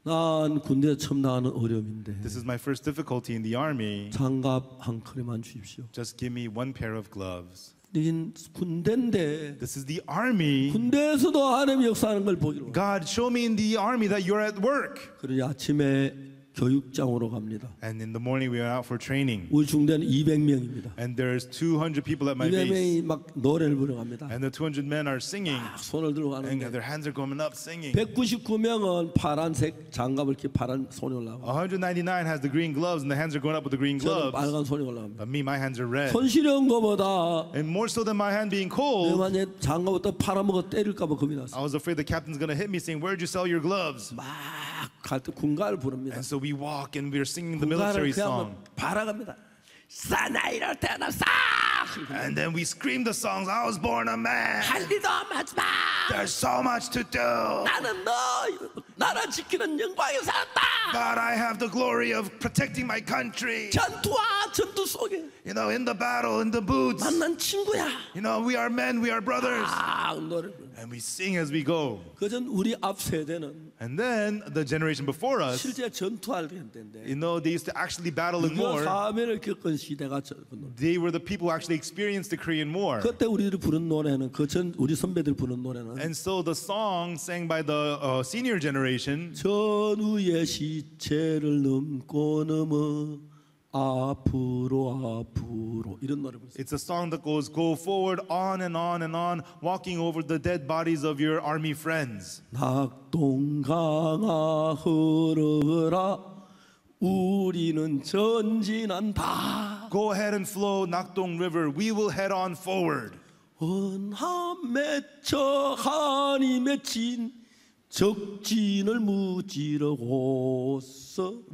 난 군대에 처음 나가는 어려움인데 This is my first difficulty in the army. 장갑 한 컬에만 주십시오. Just give me one pair of gloves. 이긴 군대인데 This is the army. 군대에서도 하나님 역사하는 걸 보기로. God, show me in the army that you're at work. 그러니 아침에 교육장으로 갑니다. And in the morning we went out for training. 우리 중대는 200명입니다. And there's 200 people at my base. 200명이 막 노래를 부르갑니다. And the 200 men are singing. 손을 들고 And 가는데 their hands are going up singing. 199명은 파란색 장갑을 이렇게 파란 손이 올라가고 199 has the green gloves and the hands are going up with the green 저는 gloves. 빨간 손이 올라갑니다. But me, my hands are red. 손 시려운 거보다 And more so than my hand being 내가 cold, 만약에 장갑부터 팔아먹어 때릴까 봐 겁이 났어. I was afraid the captain's going to hit me saying, where'd you sell your gloves? 막 갈 때 군가를 부릅니다. And so we walk and we're singing the 군가를 military 그냥 song. 바라갑니다. 사나이를 태어났어. And then we scream the songs, I was born a man. 할 일도 하지 마. There's so much to do. 나는 너 나라 지키는 영광에 살았다. But I have the glory of protecting my country. 전투와 전투 속에 In the battle, in the boots. 만난 친구야. We are men, we are brothers. 노래 부르. And we sing as we go. 그전 우리 앞 세대는 And then the generation before us, 실제 전투할 때인데 they used to actually battle in war. 사면을 겪은 시대가 그 They were the people who actually experienced the Korean War. 그때 우리들이 부른 노래는 우리 선배들 부른 노래는 And so the song sang by the senior generation, 전우의 시체를 넘고 넘어 앞으로 이런 노래 부르세요. It's a song that goes, go forward, on and on and on, walking over the dead bodies of your army friends. 낙동강아 흐르라 우리는 전진한다. Go ahead and flow, Nakdong River. We will head on forward. 언함 맺혀 한이 맺힌 적진을 무찌르고서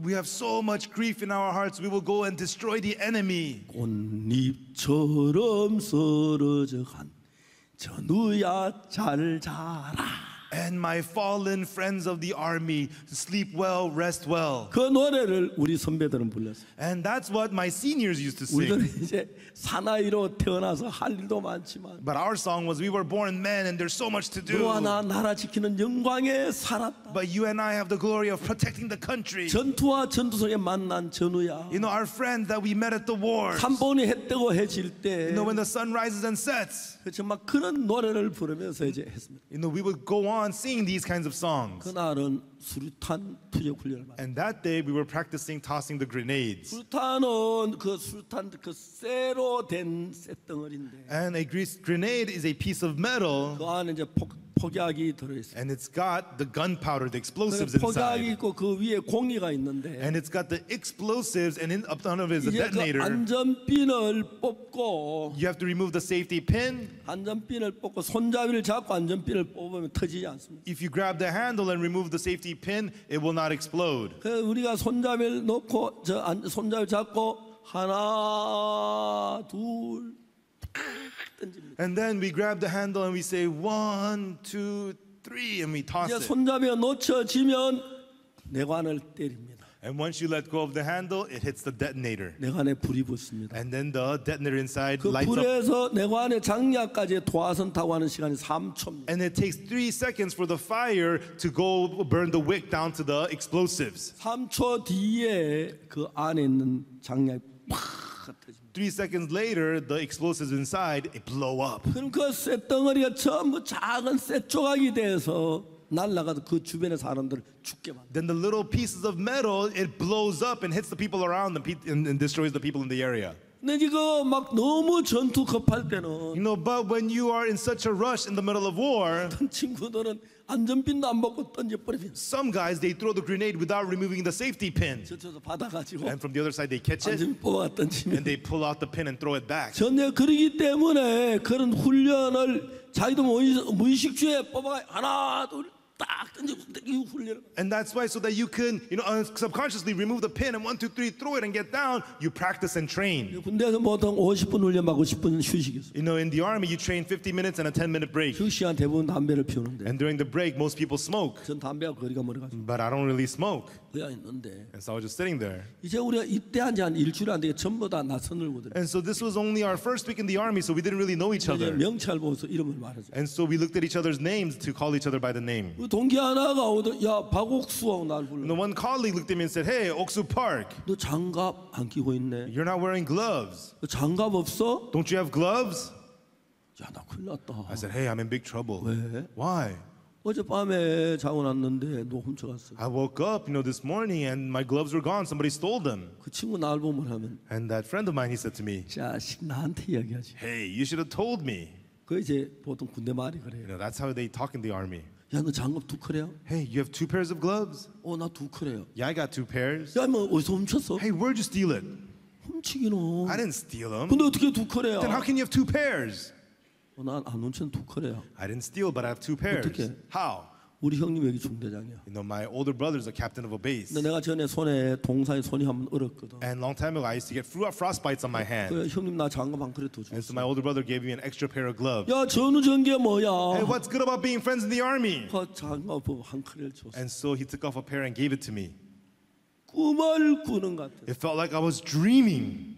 We have so much grief in our hearts. We will go and destroy the enemy. 꽃잎처럼 쓰러져간 전우야 잘 자라. And my fallen friends of the army, sleep well, rest well. 그 노래를 우리 선배들은 불렀어요. And that's what my seniors used to 우리들은 sing. 이제 사나이로 태어나서 할 일도 많지만 But our song was, we were born men and there's so much to do. 너와 나 나라 지키는 영광에 살았다. But you and I have the glory of protecting the country. 전투와 전투 속에 만난 전우야. You know, our friends that we met at the war. 한번이 해 뜨고 해질 때 You know, when the sun rises and sets. 그렇죠. 막 그런 노래를 부르면서 이제 했습니다. You know, we would go on singing these kinds of songs. 그날은 수류탄 투적 훈련을 받았어요. And that day we were practicing tossing the grenades. 수류탄은 그 수류탄 그 쇠로 된 쇳덩어리인데 And a grenade is a piece of metal, 그 안에 이제 폭약이 들어있어요. and it's got the gunpowder, the explosives 폭약이 inside. 있고 그 위에 공기가 있는데 And it's got the explosives, and up front of it is a 이제 그 detonator. 안전핀을 뽑고 You have to remove the safety pin. 안전핀을 뽑고 손잡이를 잡고 안전핀을 뽑으면 터지지 않습니다. If you grab the handle and remove the safety pin, it will not explode. 그래서 우리가 손잡이를 놓고 손잡이 잡고 하나 둘 던집니다. And then we grab the handle and we say 1, 2, 3, and we toss 이제 it. 손잡이가 놓쳐지면 내관을 때립니다. And once you let go of the handle, it hits the detonator. 내관에 불이 붙습니다. And then the detonator inside 그 lights up. 불에서 내관의 장약까지 도화선 타고 하는 시간이 3초입니다. And it takes 3 seconds for the fire to go burn the wick down to the explosives. 3초 뒤에 그 안에 있는 장약이 팍 터집니다. 3 seconds later, the explosives inside, it blow up. 그럼 그 쇳덩어리가 전부 작은 쇳 조각이 돼서 날아가서 그 주변의 사람들을 죽게 만듭니다. Then the little pieces of metal, it blows up and hits the people around them and destroys the people in the area. 근데 이거 막 너무 전투 급할 때는 You know, but when you are in such a rush in the middle of war, 어떤 친구들은 안전핀도 안 먹고 던져버리면 some guys, they throw the grenade without removing the safety pin. 저쪽에서 받아가지고 And from the other side, they catch it 안전핀 뽑아 던지면 and they pull out the pin and throw it back. 전에 그러기 때문에 그런 훈련을 자기도 무의식주에 뽑아가 하나 둘 딱 던지고 이 훈련. And that's why, so that you can, you know, subconsciously remove the pin and 1, 2, 3, throw it and get down. You practice and train. 군대에서 보통 50분 훈련받고 10분 휴식이 있어요. You know, in the army, you train 50 minutes and a 10-minute break. 그 시간 대부분 담배를 피우는데 And during the break, most people smoke. 전 담배가 거리가 멀어가지고 But I don't really smoke. 그냥 있는데 And so I was just sitting there. 이제 우리가 입대한 지 한 일주일 안 되게 전부 다 낯선을거든요. And so this was only our first week in the army, so we didn't really know each 이제 other. 명찰 보고서 이름을 말하죠. And so we looked at each other's names to call each other by the name. 그 동기 하나가 오더 야 박옥수하고 날 불러. And the one colleague looked at me and said, "Hey, Oksu Park, 너 장갑 안 끼고 있네. you're not wearing gloves. 너 장갑 없어? Don't you have gloves?" 야 나 큰일 났다. I said, "Hey, I'm in big trouble." 왜? Why? 어젯밤에 자고 났는데 너 훔쳐갔어. I woke up, this morning and my gloves were gone. Somebody stole them. 그 친구 날 보면 하면 And that friend of mine, he said to me, 자식 나한테 이야기하지. "Hey, you should have told me." 그 이제 보통 군대 말이 그래요. That's how they talk in the army. 야 너 장갑 두 컬이야? Hey, you have 2 pairs of gloves? 나 두 컬이에요. Yeah, I got 2 pairs. 야 뭐 어디서 훔쳤어? Hey, where'd you steal it? 훔치기는. I didn't steal them. 근데 어떻게 두 컬이야? Then how can you have 2 pairs? 난안 훔친 두 컬이야. I didn't steal, but I have 2 pairs. 어떻게? How? 우리 형님 여기 중대장이야. My older brother's a captain of a base. 근데 내가 전에 손에 동사에 손이 한번 얼었거든. And long time ago, I used to get frostbites on my hand. 그 형님 나 장갑 한 컬에 더 And so 줬어. my older brother gave me an extra pair of gloves. 야 전우 전개 뭐야? Hey, what's good about being friends in the army? 그 장갑 한 컬을 줬어. And so he took off a pair and gave it to me. 꿈을 꾸는 것 같아. It felt like I was dreaming.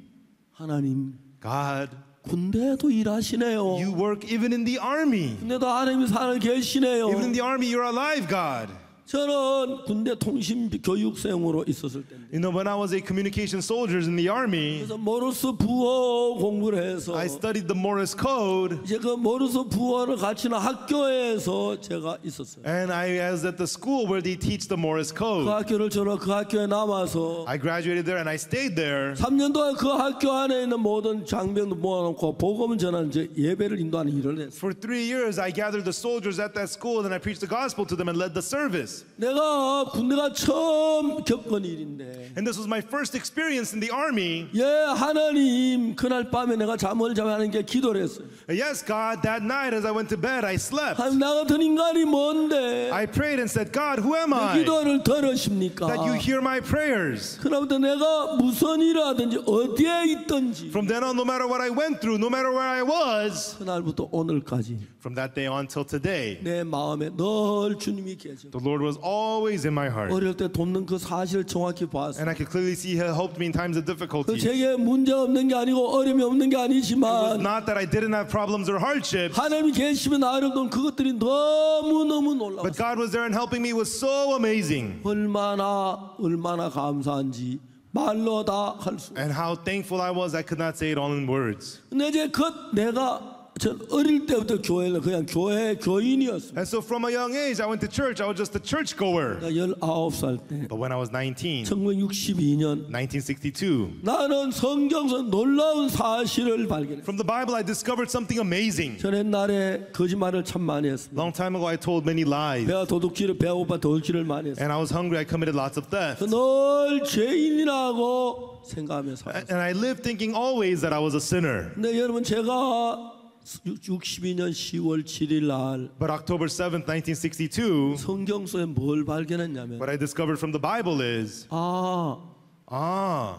하나님 God, 군대도 일하시네요. you work even in the army. 군대도 하나님이 살아 계시네요. Even in the army, you're alive, God. 저는 군대 통신 교육생으로 있었을 때인데 You know, when I was a communication soldier in the army, 그래서 모르스 부호 공부를 해서 I studied the Morse code, 이제 그 모르스 부호를 가르치는 학교에서 제가 있었어요. and I was at the school where they teach the Morse 그 code. 학교를 졸업 그 학교에 남아서 I graduated there and I stayed there. 3년 동안 그 학교 안에 있는 모든 장병도 모아놓고 복음을 전하는 이제 예배를 인도하는 일을 했어요. For 3 years, I gathered the soldiers at that school and I preached the gospel to them and led the service. 내가 군대가 처음 겪은 일인데 And this was my first experience in the army. 하나님 그날 밤에 내가 잠을 자는 게 기도를 했어요. Yes, God, that night as I went to bed, I slept. 하나님 나 같은 인간이 뭔데 I prayed and said, God, who am 내 I 기도를 들으십니까? that you hear my prayers? 그날부터 내가 무슨 일을 하든지 어디에 있든지 From then on, no matter what I went through, no matter where I was, 그날부터 오늘까지 from that day on till today, 내 마음에 늘 주님이 계셔. the Lord was always in my heart. 어릴 때 돕는 그 사실을 정확히 봤어요. And I could clearly see He helped me in times of 그 difficulty. 제게 문제 없는 게 아니고 어려움이 없는 게 It was 아니지만 not that I didn't have problems or hardships, 하나님이 계시면 나를 돈 그것들이 너무너무 놀라웠어요. but God was there and helping me was so amazing. 얼마나 감사한지 말로 다 할 수. And how thankful I was, I could not say it all in words. 근데 이제 내가 전 어릴 때부터 교회는 그냥 교회 교인이었어요. And so from a young age, I went to church. I was just a churchgoer. 나 19살 때 But when I was 19, 1962년 1962, 나는 성경에서 놀라운 사실을 발견했어요. from the Bible, I discovered something amazing. 전 옛날에 거짓말을 참 많이 했습니다. Long time ago, I told many lies. 배가 고파 도둑질을 많이 했어요. And I was hungry. I committed lots of theft. 늘 죄인이라고 생각하며 살았어요. And I lived thinking always that I was a sinner. 근데 여러분 제가 62년 10월 7일 날 But October 7th, 1962, 성경 속에 뭘 발견했냐면 what I discovered from the Bible is,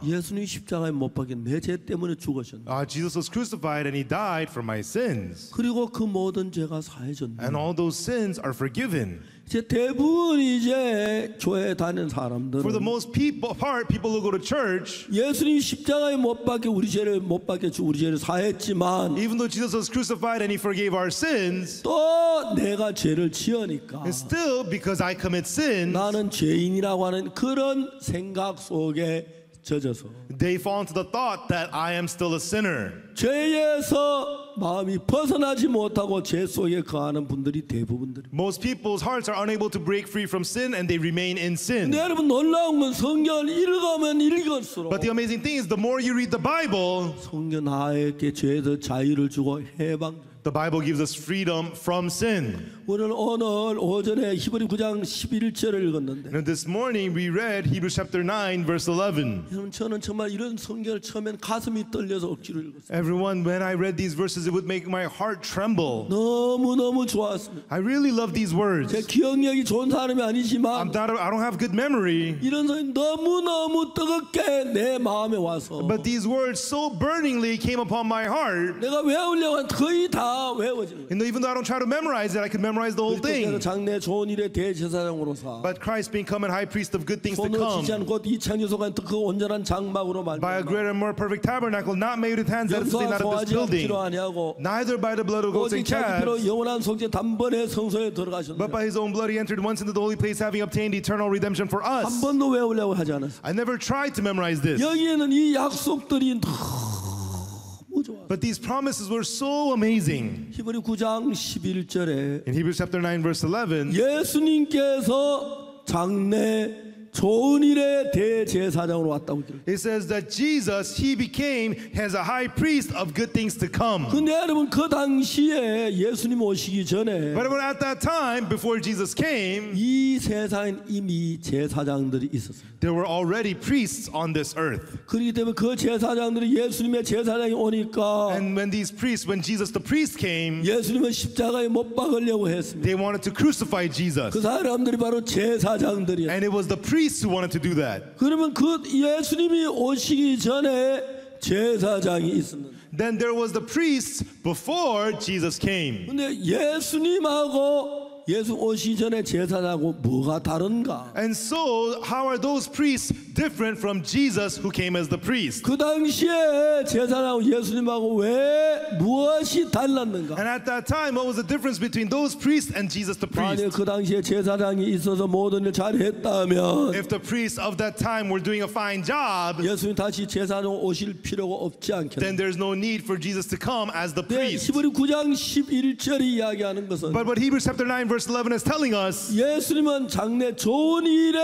예수님이 십자가에 못 박혀 내 죄 때문에 죽으셨네. Jesus was crucified and He died for my sins. 그리고 그 모든 죄가 사해졌네. And all those sins are forgiven. 이제 대부분 이제 교회 다니는 사람들은 For the most part, people who go to church, 예수님이 십자가에 못 박혀 우리 죄를 우리 죄를 사했지만 even though Jesus was crucified and He forgave our sins, 또 내가 죄를 지으니까 and still because I commit sin, 나는 죄인이라고 하는 그런 생각 속에 젖어서 they fall into the thought that I am still a sinner. 죄에서 마음이 벗어나지 못하고 죄 속에 거하는 분들이 대부분들입니다. Most people's hearts are unable to break free from sin and they remain in sin. 근데 여러분 놀라운 건 성경을 읽으면 읽을수록 But the amazing thing is the more you read the Bible, 성경 나에게 죄에서 자유를 주고 해방. the Bible gives us freedom from sin. 우리는 오늘 오전에 히브리 9장 11절을 읽었는데 And this morning we read Hebrews chapter 9 verse 11. 여러분 저는 정말 이런 성경을 처음엔 가슴이 떨려서 억지로 읽었어요. Everyone, when I read these verses, it would make my heart tremble. 너무너무 좋았습니다. I really love these words. 제 기억력이 좋은 사람이 아니지만 I don't have good memory, 이런 성경이 너무너무 뜨겁게 내 마음에 와서 but these words so burningly came upon my heart. 내가 외우려고 한 거의 다 외워지는 거예요. And even though I don't try to memorize it, I could memorize the whole 그리스도께서 thing. 장래 좋은 일의 대제사장으로서 But Christ becoming high priest of good things to 손으로 지지 come, 않고 이 창조소가 그 온전한 장막으로 by a greater and more perfect tabernacle, not made with hands, that is to say, not of this 소하지 building, 않기로 아니하고 neither by the blood of goats 오직 and 자기 피로 calves, 영원한 속죄 단번에 성소에 but 들어가셨는데 by His own blood He entered once into the holy place, having obtained eternal redemption for 한 us. 번도 외우려고 하지 않았어요. I never tried to memorize this, 여기에는 이 약속들이 너무 좋아. but these promises were so amazing. 히브리 9장 11절에 In Hebrews chapter 9 verse 11, 예수님께서 장래 좋은 일의 대제사장으로 왔다고 들어요. it says that Jesus, He became as a high priest of good things to come. 근데 여러분 그 당시에 예수님 오시기 전에 But at that time, before Jesus came, 이 세상엔 이미 제사장들이 있었어요. there were already priests on this earth. 그렇기 때문에 그 제사장들이 예수님의 제사장이 오니까 And when Jesus the priest came, 예수님은 십자가에 못 박으려고 했습니다. they wanted to crucify Jesus. 그 사람들이 바로 제사장들이에요. And it was the priests who wanted to do that. 그러면 그 예수님이 오시기 전에 제사장이 있었는데 then there was the priests before Jesus came. 근데 예수님하고 예수 오시 전에 제사장하고 뭐가 다른가? And so, how are those priests different from Jesus who came as the priest? 그 당시에 제사장하고 예수님하고 왜 무엇이 달랐는가? And at that time, what was the difference between those priests and Jesus the 만약 priest? 그 당시에 제사장이 있어서 모든 일 잘했다면 If the priests of that time were doing a fine job, 예수님 다시 제사장 오실 필요가 없지 then 않겠나? there's no need for Jesus to come as the 네, priest. 히브리 9장 11절이 이야기하는 것은 But what Hebrews chapter 9 verse 11 is telling us, 예수님은 장래 좋은 일에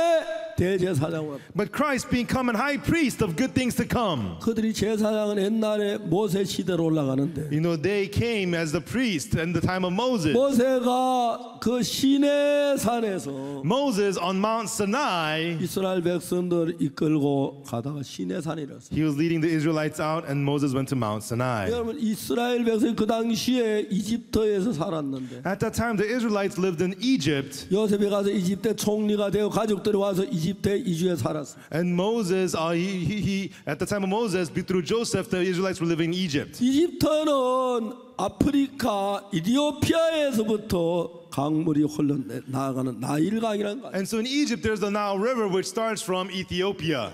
대제사장으로 but Christ being come and high priest of good things to come. 그들이 제사장은 옛날에 모세 시대로 올라가는데 You know, they came as the priest in the time of Moses. 모세가 그 시내 산에서 Moses on Mount Sinai, 이스라엘 백성들 이끌고 가다가 시내 산이라서 he was leading the Israelites out and Moses went to Mount Sinai. 여러분 이스라엘 백성이 그 당시에 이집트에서 살았는데 At that time, the Israelites lived in Egypt, 요셉이 가서 이집트 총리가 되어 가족들이 와서 이집트에 이주해 살았어요. and Moses, at the time of Moses, through Joseph, the Israelites were living in Egypt. 이집트는 아프리카 이디오피아에서부터 강물이 흘러 나아가는 나일강이라는 거. And so in Egypt, there's the Nile River, which starts from Ethiopia.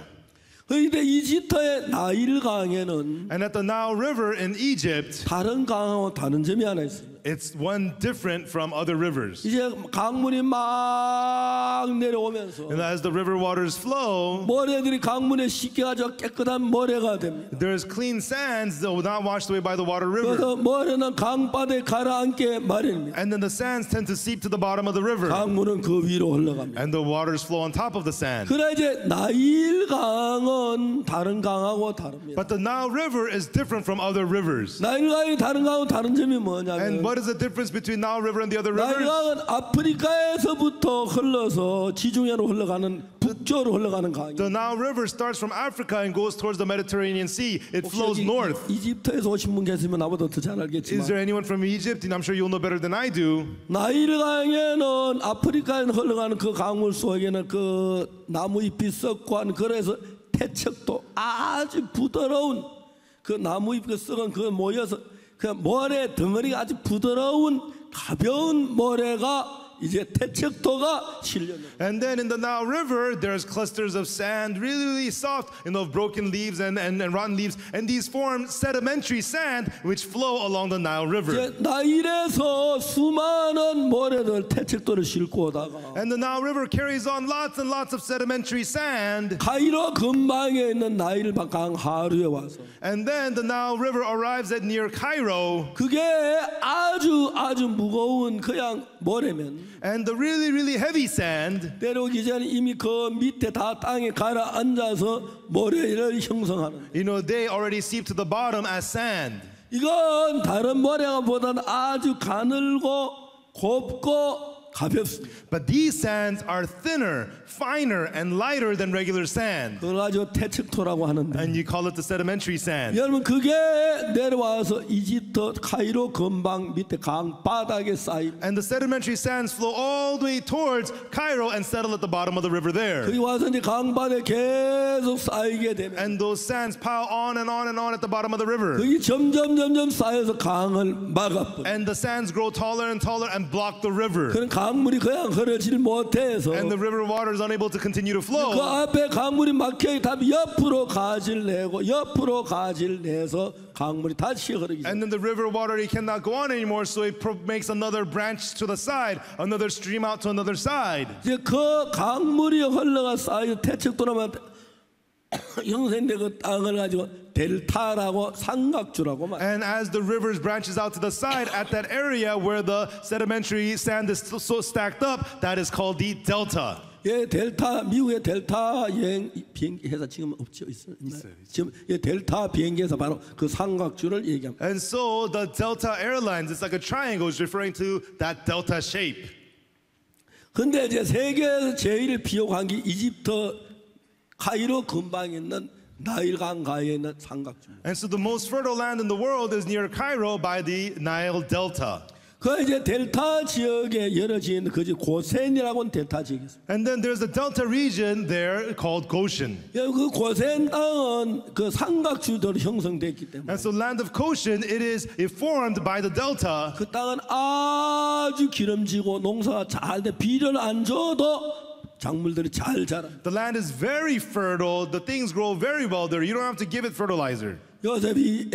그런데 이집트의 나일강에는 And at the Nile River in Egypt, 다른 강하고 다른 점이 하나 있어요. it's one different from other rivers. 이제 강물이 막 내려오면서 And as the river waters flow, 모래들이 강물에 씻겨가지고 깨끗한 모래가 됩니다. there's clean sands that will not washed away by the water river. 그래서 모래는 강바다에 가라앉게 마련입니다. And then the sands tend to seep to the bottom of the river. 강물은 그 위로 흘러갑니다. And the waters flow on top of the sand. 그러나 이제 나일강은 다른 강하고 다릅니다. But the Nile River is different from other rivers. 나일강이 다른 강하고 다른 점이 And 뭐냐면 what is the difference between Nile River and the other rivers? 나일강은 아프리카에서부터 흘러서 지중해로 흘러가는 북쪽으로 흘러가는 강이에요. The Nile River starts from Africa and goes towards the Mediterranean Sea. It flows north. 이집트에서 오신 분 계시면 나보다 더 잘 Is 알겠지만 there anyone from Egypt? And I'm sure you'll know better than I do. 나일강에는 아프리카에 흘러가는 그 강물 속에는 그 나무 잎이 썩고 한 그래서 태척도 아주 부드러운 그 나무 잎이 썩은 그 모여서 그 모래 덩어리가 아주 부드러운 가벼운 모래가 이제 태척도가 실려요. And then in the Nile River, there's clusters of sand, really, really soft, of broken leaves and rotten leaves. And these form sedimentary sand which flow along the Nile River. 이제 나일에서 수많은 모래들 태척도를 싣고 오다가 And the Nile River carries on lots and lots of sedimentary sand. 카이로 근방에 있는 나일 강 하루에 와서 And then the Nile River arrives at near Cairo. 그게 아주 무거운 그냥 모래면 And the really, really heavy sand, 내려오기 전에 이미 그 밑에 다 땅에 가라앉아서 모래를 형성하는 they already seep to the bottom as sand. 이건 다른 모래보다는 아주 가늘고 곱고 가볍습니다. But these sands are thinner, finer, and lighter than regular sand. 그걸 가지고 태척토라고 하는데 And you call it the sedimentary sand. 여러분 그게 내려와서 이집트 카이로 근방 밑에 강 바닥에 쌓입니다. And the sedimentary sands flow all the way towards Cairo and settle at the bottom of the river there. 거기 와서 이제 강 바닥에 계속 쌓이게 되면 And those sands pile on and on and on at the bottom of the river. 거기 점점 쌓여서 강을 막아버려. And the sands grow taller and taller and block the river. 그런 강물이 그냥 흐르질 못해서 And the river water is unable to continue to 그 flow. 앞에 강물이 막혀 있다면 옆으로 가지를 내서 강물이 다시 흐르기 And then the river water it cannot go on anymore, so it makes another branch to the side, another stream out to another side. 이제 그 강물이 흘러가 쌓여 태척도라면 형성된 그 땅을 가지고 델타라고 삼각주라고 말. And as the rivers branches out to the side, at that area where the sedimentary sand is so stacked up, that is called the delta. 예, 델타 미국의 델타 여행 비행기 회사 지금 없죠, 있어요. 지금 예, 델타 비행기에서 바로 그 삼각주를 얘기합니다. And so the Delta Airlines, it's like a triangle, is referring to that delta shape. 근데 이제 세계에서 제일 비옥한 게 이집트 카이로 근방에 있는 나일강 가에 있는 삼각주. And so the most fertile land in the world is near Cairo by the Nile Delta. 그 이제 델타 지역에 여러 지역이 그 고센이라고 하는 델타 지역이 있어요. And then there's a delta region there called Goshen. 그 고센 땅은 그 삼각주도로 형성됐기 때문에 And so land of Goshen, it formed by the delta. 그 땅은 아주 기름지고 농사가 잘 돼. 비료를 안 줘도 작물들이 잘 자라. The land is very fertile. The things grow very well there. You don't have to give it fertilizer. 요셉이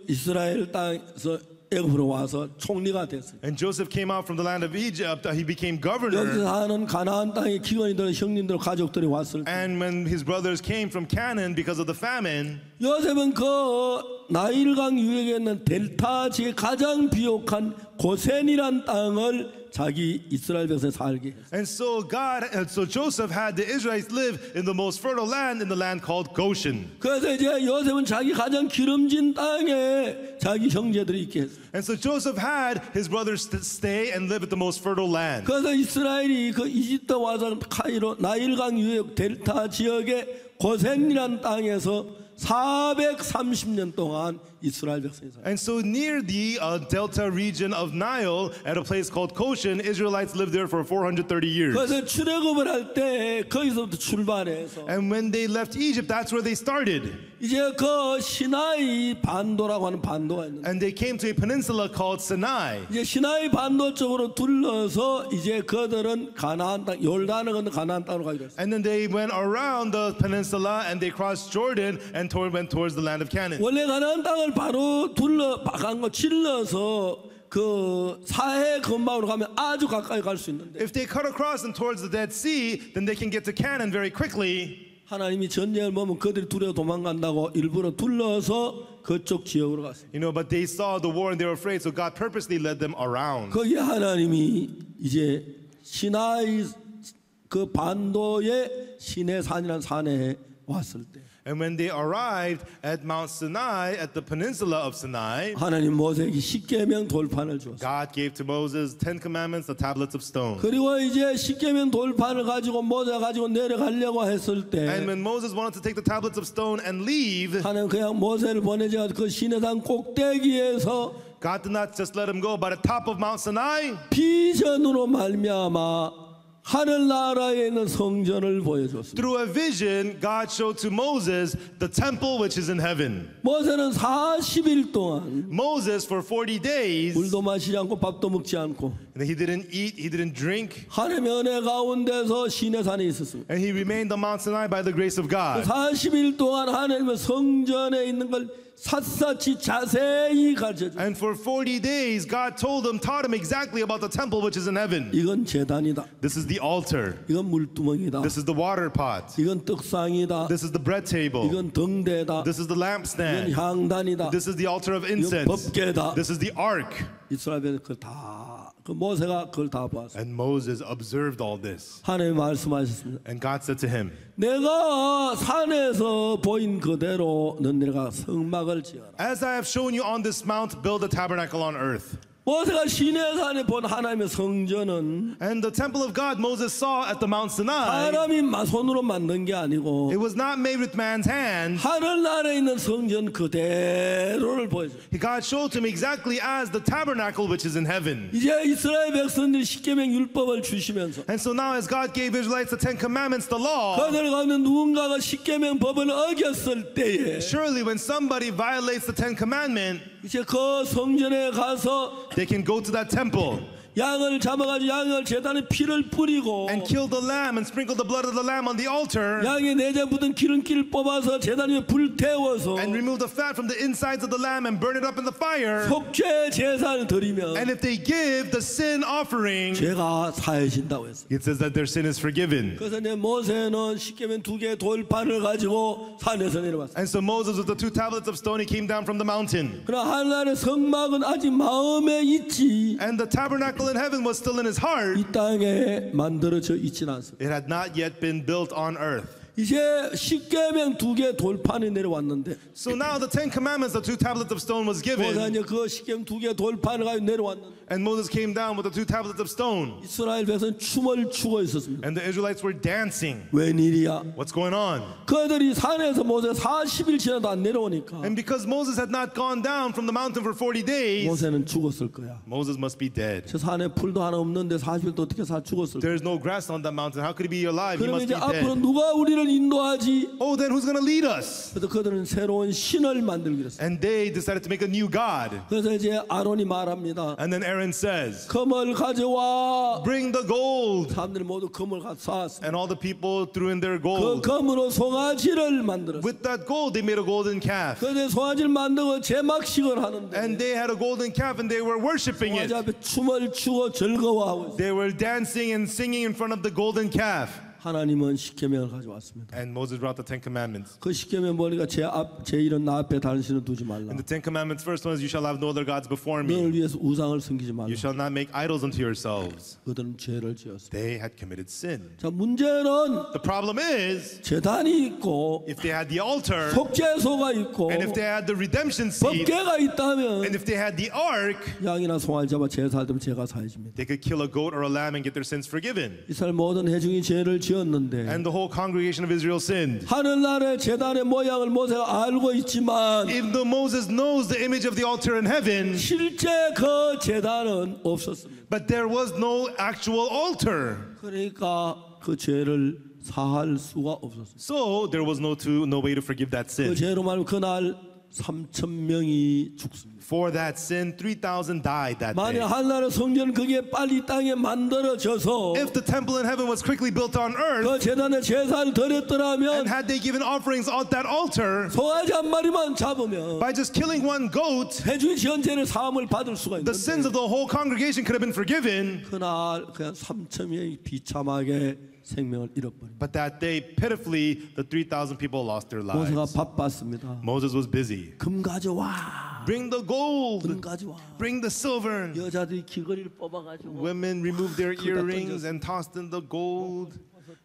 이스라엘 땅에서 애굽으로 와서 총리가 됐어요. And Joseph came out from the land of Egypt. He became 여기서 governor. 사는 가나안 땅에 기근이들 형님들 가족들이 왔을 때 And when his brothers came from Canaan because of the famine, 요셉은 그 나일강 유역에 있는 델타 지역의 가장 비옥한 고센이란 땅을 자기 이스라엘 백성에 살게 했어요. and so Joseph had the Israelites live in the most fertile land in the land called Goshen. 그래서 이제 요셉은 자기 가장 기름진 땅에 자기 형제들이 있게 했어요. And so Joseph had his brothers stay and live at the most fertile land. 그래서 이스라엘이 그 이집트 와서 카이로 나일강 유역 델타 지역의 고센이란 땅에서 430년 동안 이스라엘 백성이 살았어요. And so near the delta region of Nile, at a place called Goshen, Israelites lived there for 430 years. 그래서 출애굽을 할 때 거기서부터 출발해서 And when they left Egypt, that's where they started. 이제 그 시나이 반도라고 하는 반도가 있는데 And they came to a peninsula called Sinai. 이제 시나이 반도 쪽으로 둘러서 이제 그들은 가나안 땅 요르단을 건너 가나안 땅으로 가기로 했어요. And then they went around the peninsula and they crossed Jordan and went towards the land of Canaan. 원래 가나안 땅을 바로 둘러간 거 질러서 그 사해 근방으로 가면 아주 가까이 갈 수 있는데 If they cut across and towards the Dead Sea, then they can get to Canaan very quickly. 하나님이 전쟁을 보면 그들이 두려워 도망간다고 일부러 둘러서 그쪽 지역으로 갔어요. You know, but they saw the war and they were afraid, so God purposely led them around. 거기에 하나님이 이제 시나이 그 반도의 시내산이라는 산에 왔을 때 And when they arrived at Mount Sinai, at the peninsula of Sinai, 하나님 모세에게 십계명 돌판을 주었어요. God gave to Moses 10 commandments, the tablets of stone. 그리고 이제 십계명 돌판을 가지고 모세가 가지고 내려가려고 했을 때 And when Moses wanted to take the tablets of stone and leave, 하나님 그냥 모세를 보내자 그 시내산 꼭대기에서 God did not just let him go, but at the top of Mount Sinai, 비전으로 말미암아 하늘나라에 있는 성전을 보여줬습니다. through a vision, God showed to Moses the temple which is in heaven. 모세는 40일 동안 Moses, for 40 days, 물도 마시지 않고 밥도 먹지 않고 he didn't eat, he didn't drink, 하나님의 은혜 가운데서 시내산에 있었습니다. and he remained on Mount Sinai by the grace of God. 40일 동안 하나님의 성전에 있는 걸 샅샅이 자세히 가르쳐줘. And for 40 days, God taught him exactly about the temple which is in heaven. 이건 제단이다. This is the altar. 이건 물두멍이다. This is the water pot. 이건 떡상이다. This is the bread table. 이건 등대다. This is the 이건 lampstand. 향단이다. This is the altar of 이건 incense. 법궤다. This is the ark. 이스라엘 그걸 다, 그 모세가 그걸 다 보았어. And Moses observed all this. 하나님 말씀하셨습니다. And God said to him, 내가 산에서 보인 그대로 너네가 성막을 지어라. as I have shown you on this mount, build a tabernacle on earth. 모세가 시내산에 본 하나님의 성전은 And the temple of God Moses saw at the Mount Sinai, 사람이 손으로 만든 게 아니고 it was not made with man's hand. 하늘나라에 있는 성전 그대로를 보여줘. God showed to him exactly as the tabernacle which is in heaven. 이제 이스라엘 백성들이 십계명 율법을 주시면서 And so now as God gave Israelites the 10 commandments, the law, 그들 가운데 누군가가 십계명 법을 어겼을 때에 surely when somebody violates the 10 commandments, 이제 그 성전에 가서 they can go to that temple 양을 잡아가지고 양을 제단에 피를 뿌리고 and kill the lamb and sprinkle the blood of the lamb on the altar 양의 내장 묻은 기름기를 뽑아서 제단 위에 불태워서 and remove the fat from the insides of the lamb and burn it up in the fire. 속죄 제사를 드리면 And if they give the sin offering, 죄가 사해진다고 했어요. it says that their sin is forgiven. 그래서 내 모세는 십계명 2개의 돌판을 가지고 산에서 내려왔어요. And so Moses with the 2 tablets of stone, he came down from the mountain. 그러나 하늘나라의 성막은 아직 마음에 있지 And the tabernacle in heaven was still in his heart. 이 땅에 만들어져 있지는 않습니다. It had not yet been built on earth. 이제 십계명 2개 돌판이 내려왔는데 So now the 10 commandments, the 2 tablets of stone was 모세가 given. 이제 그 십계명 2개 돌판을 가지고 내려왔는데 And Moses came down with the 2 tablets of stone. 이스라엘 백성은 춤을 추고 있었습니다. And the Israelites were dancing. 웬일이야? What's going on? 그들이 산에서 모세 40일 지나도 안 내려오니까 And because Moses had not gone down from the mountain for 40 days, 모세는 죽었을 거야. Moses must be dead. 저 산에 풀도 하나 없는데 40일도 어떻게 죽었을 거야? There's no grass on that mountain. How could he be alive? He 그러면 must 이제 be 앞으로 dead. 누가 우리를 인도하지? Oh, then who's going to lead us? 그래서 그들은 새로운 신을 만들기로 했어요. And they decided to make a new god. 그래서 이제 아론이 말합니다. And then Aaron says, 금을 가져와. bring the gold. 사람들이 모두 금을 가져왔습니다. And all the people threw in their 그 gold. 금으로 송아지를 만들었어요. With that gold, they made a golden calf. 그런데 송아지를 만들고 제막식을 하는데 And they had a golden calf and they were worshiping 송아지 it. 앞에 춤을 추고 즐거워하고 있어요. They were dancing and singing in front of the golden calf. 하나님은 십계명을 가져왔습니다. And Moses brought the 10 commandments. 그 십계명 보니까 제 이름 나 앞에 다른 신을 두지 말라. And the 10 commandments, first one is, you shall have no other gods before me. 너를 위해서 우상을 섬기지 말라. You shall not make idols unto yourselves. 그들은 죄를 지었습니다. They had committed sin. 자, 문제는 The problem is, 제단이 있고 if they had the altar, 속죄소가 있고 and if they had the redemption seat, 법궤가 있다면 and if they had the ark, 양이나 송아지 잡아 제사할 때면 죄가 사해집니다. they could kill a goat or a lamb and get their sins forgiven. 이스라엘 모든 회중이 죄를 지었는데 And the whole congregation of Israel sinned. 하늘나라의 제단의 모양을 모세가 알고 있지만 If the Moses knows the image of the altar in heaven, 실제 그 제단은 없었습니다. but there was no actual altar. 그러니까 그 죄를 사할 수가 없었습니다. So there was no way to forgive that 그 sin. 죄로 말하면 그날 3,000명이 죽습니다. For that sin, 3,000 died that 만약 day. 하늘나라 성전 그게 빨리 땅에 만들어져서 If the temple in heaven was quickly built on earth, 그 제단에 제사를 and 드렸더라면 had they given offerings on that altar, 송아지 한 마리만 잡으면 by just killing one goat, 회중이 전제를 사함을 받을 수가 the sins 있는데 of the whole congregation could have been forgiven. 그날 그냥 3,000명이 비참하게 생명을 잃어버립니다. But that day, pitifully, the 3,000 people lost their 모세가 lives. 바빴습니다. Moses was busy. 금 가져와. Bring the gold. 금 가져와. Bring the silver. 여자들이 귀걸이를 뽑아가지고 Women removed their 그다 earrings 던졌어. and tossed in the gold.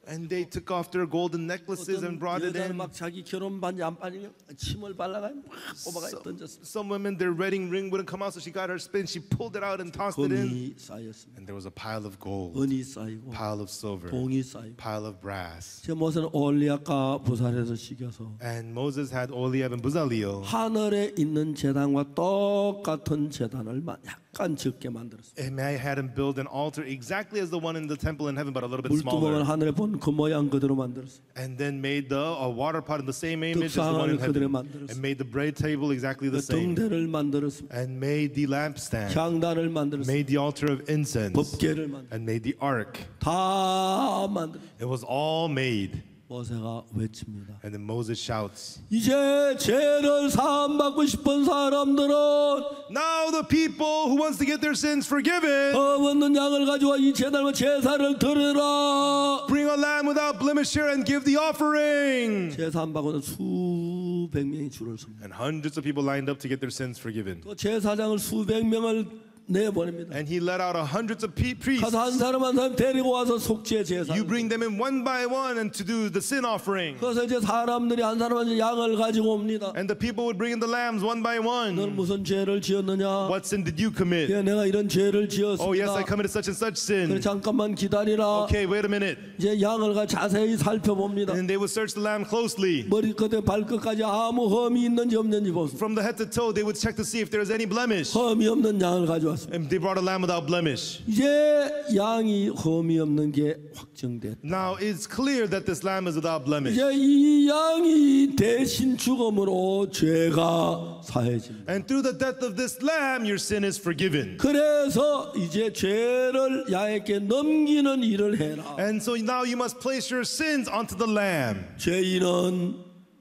And they took off their golden necklaces and brought it 여자는 in. 막 자기 결혼 반지 안 빠지면 침을 발라가 막 뽑아가 던졌어. Some women, their wedding ring wouldn't come out, so she got her spin. She pulled it out and tossed it in. 금이 쌓였습니다. And there was a pile of gold, 은이 쌓이고 pile of silver, 봉이 쌓이고. pile of brass. 제 모세는 올리아가 부살해서 시켜서 And Moses had Oliab and Bezaleel. 하늘에 있는 제단과 똑같은 제단을 약간 적게 만들었어요. And I had him build an altar exactly as the one in the temple in heaven, but a little bit 물두멍을 smaller. 하늘에 본 그 모양 그대로 만들었어요. And then made a water pot in the same image as the one in 떡상을 그대로 heaven. 만들었어요. And made the bread table exactly the 그 same. 등대를 만들었습니다. And made the lampstand. 향단을 만들었습니다. Made the altar of incense. 법궤를 만들었습니다. And made the ark. 다 만들었어요. It was all made. 모세가 외칩니다. And then Moses shouts, 이제 죄를 사함받고 싶은 사람들은 now the people who wants to get their sins forgiven, 흠 없는 양을 가져와 이 제단과 제사를 드리라. bring a lamb without blemish here and give the offering. 제사 안 받고는 수백 명이 줄을 섭니다. And hundreds of people lined up to get their sins forgiven. 또 제사장을 수백 명을 내보냅니다. And he let out hundreds of priests. 가서 한 사람 한 사람 데리고 와서 속죄 제사. You bring them in one by one and to do the sin offering. 그래서 이제 사람들이 한 사람 한 사람 양을 가지고 옵니다. And the people would bring in the lambs one by 너는 one. 무슨 죄를 지었느냐? What sin did you commit? 예, 내가 이런 죄를 Oh yes, I 지었습니다. committed such and such 그래, sin. 잠깐만 기다리라. Okay, wait a minute. 이제 양을 자세히 살펴봅니다. And they would search the lamb closely. 머리 끝에 발끝까지 아무 흠이 있는지 없는지 보습니다. From the head to toe, they would check to see if there was any blemish. 흠이 없는 양을 가져왔습니다. And they brought a lamb without blemish. 이제 양이 흠이 없는 게 확정됐다. Now it's clear that this lamb is without blemish. 이제 이 양이 대신 죽음으로 죄가 사해집니다. And through the death of this lamb, your sin is forgiven. 그래서 이제 죄를 양에게 넘기는 일을 해라. And so now you must place your sins onto the lamb. 죄인은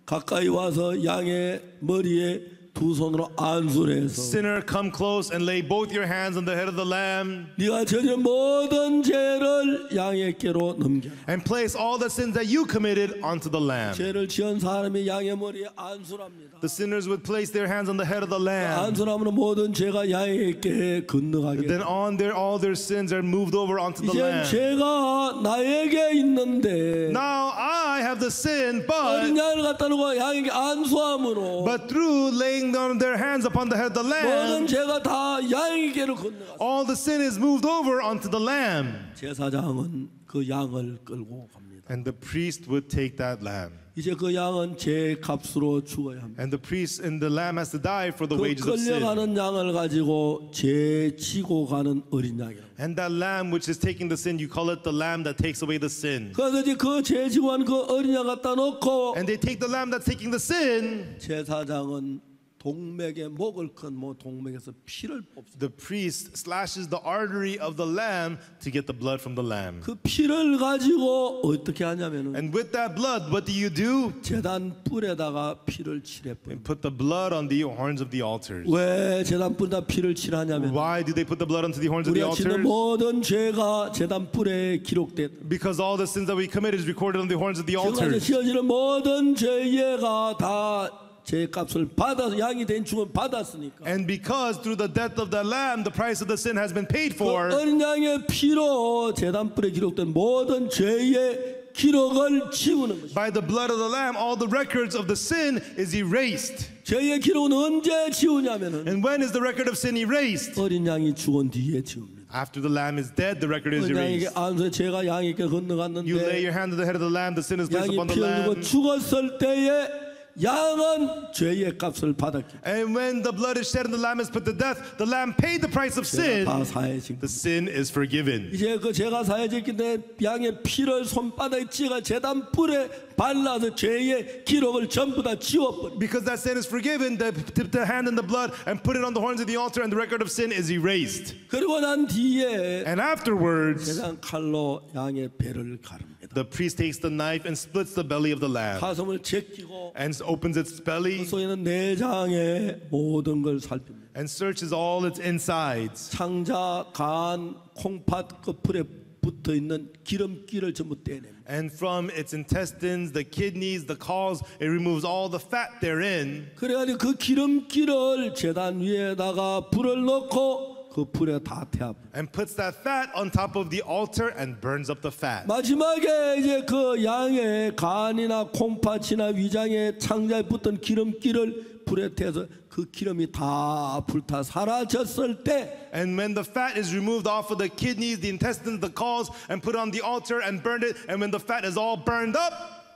가까이 와서 양의 머리에 두 손으로 안수를 해서 Sinner, come close and lay both your hands on the head of the lamb. 네가 저지른 모든 죄를 피를 양에게로 넘겨라. and place all the sins that you committed onto the lamb. 죄를 지은 사람이 양의 머리에 안수랍니다. The sinners would place their hands on the head of the lamb. 안수라면 모든 죄가 양에게 건너가게. Then on their all their sins are moved over onto the 이제 lamb. 죄가 나에게 있는데 Now I have the sin, 어린 but 양을 갖다 놓고 양에게 안수함으로 through laying down their hands upon the head of the 모든 lamb, 죄가 다 양에게로 건너가. all the sin is moved over onto the lamb. 제사장은 그 양을 끌고 갑니다. And the priest would take that lamb. 이제 그 양은 죄 값으로 죽어야 합니다. And the priest and the lamb has to die for the 그 wages of sin. 끌려가는 양을 가지고 죄 지고 가는 어린 양이라고. And that lamb which is taking the sin, you call it the lamb that takes away the sin. 그래서 이제 그 죄 지고 간 그 어린 양 갖다 놓고 And they take the lamb that's taking the sin. 제사장은 동맥의 목을 큰 동맥에서 피를 뽑습니다. The priest slashes the artery of the lamb to get the blood from the lamb. 그 피를 가지고 어떻게 하냐면은 And with that blood, what do? 제단 뿔에다가 피를 칠해 And 뿌립니다. put the blood on the horns of the altars. 왜 제단 뿔에다 피를 칠하냐면 Why do they put the blood onto the horns of the 우리가 짓는 altars? 모든 죄가 제단 뿔에 기록됐다. Because all the sins that we committed is recorded on the horns of the 지금까지 altars. 지어지는 모든 죄가 다 죄값을 받아서 양이 된 죽음 받았으니까 And because through the death of the lamb, the price of the sin has been paid 그 for. 어린 양의 피로 제단뿔에 기록된 모든 죄의 기록을 지우는 것입니다. By the blood of the lamb, all the records of the sin is erased. 죄의 기록은 언제 지우냐면은 And when is the record of sin erased? 어린 양이 죽은 뒤에 지웁니다. After the lamb is dead, the record is 어린 양에게 erased. 안수에 죄가 양에게 You lay 건너갔는데 your hand on the head of the lamb, the sin is placed 양이 upon the 피 흘리고 lamb. 죽었을 때에 양은 죄의 값을 받았기 And when the blood is shed and the lamb is put to death, the lamb paid the price of sin. 다 사해진 The 겁니다. sin is forgiven. 이제 그 죄가 사해졌기 때문에 양의 피를 손바닥에 찍어 제단 뿔에 발라서 죄의 기록을 전부 다 지워버립니다. Because that sin is forgiven, they dip the hand in the blood and put it on the horns of the altar, and the record of sin is erased. 그리고 난 뒤에 And afterwards, 제단 칼로 양의 배를 가릅니다. the priest takes the knife and splits the belly of the lamb 가슴을 제끼고 and opens its 그 belly 속에 있는 내장의 모든 걸 살핍니다. and searches all its insides. 창자, 간, 콩팥 끝풀에 붙어 있는 기름기를 전부 떼냅니다. And from its intestines, the kidneys, the galls, it removes all the fat therein. 그래가지고 그 기름기를 제단 위에다가 불을 넣고 그 불에 다 태웁니다. And puts that fat on top of the altar and burns up the fat. 마지막에 이제 그 양의 간이나 콩팥이나 위장에 창자에 붙던 기름기를 불에 태워서 그 기름이 다 불타 사라졌을 때 And when the fat is removed off of the kidneys, the intestines, the galls, and put on the altar and burned it, and when the fat is all burned up,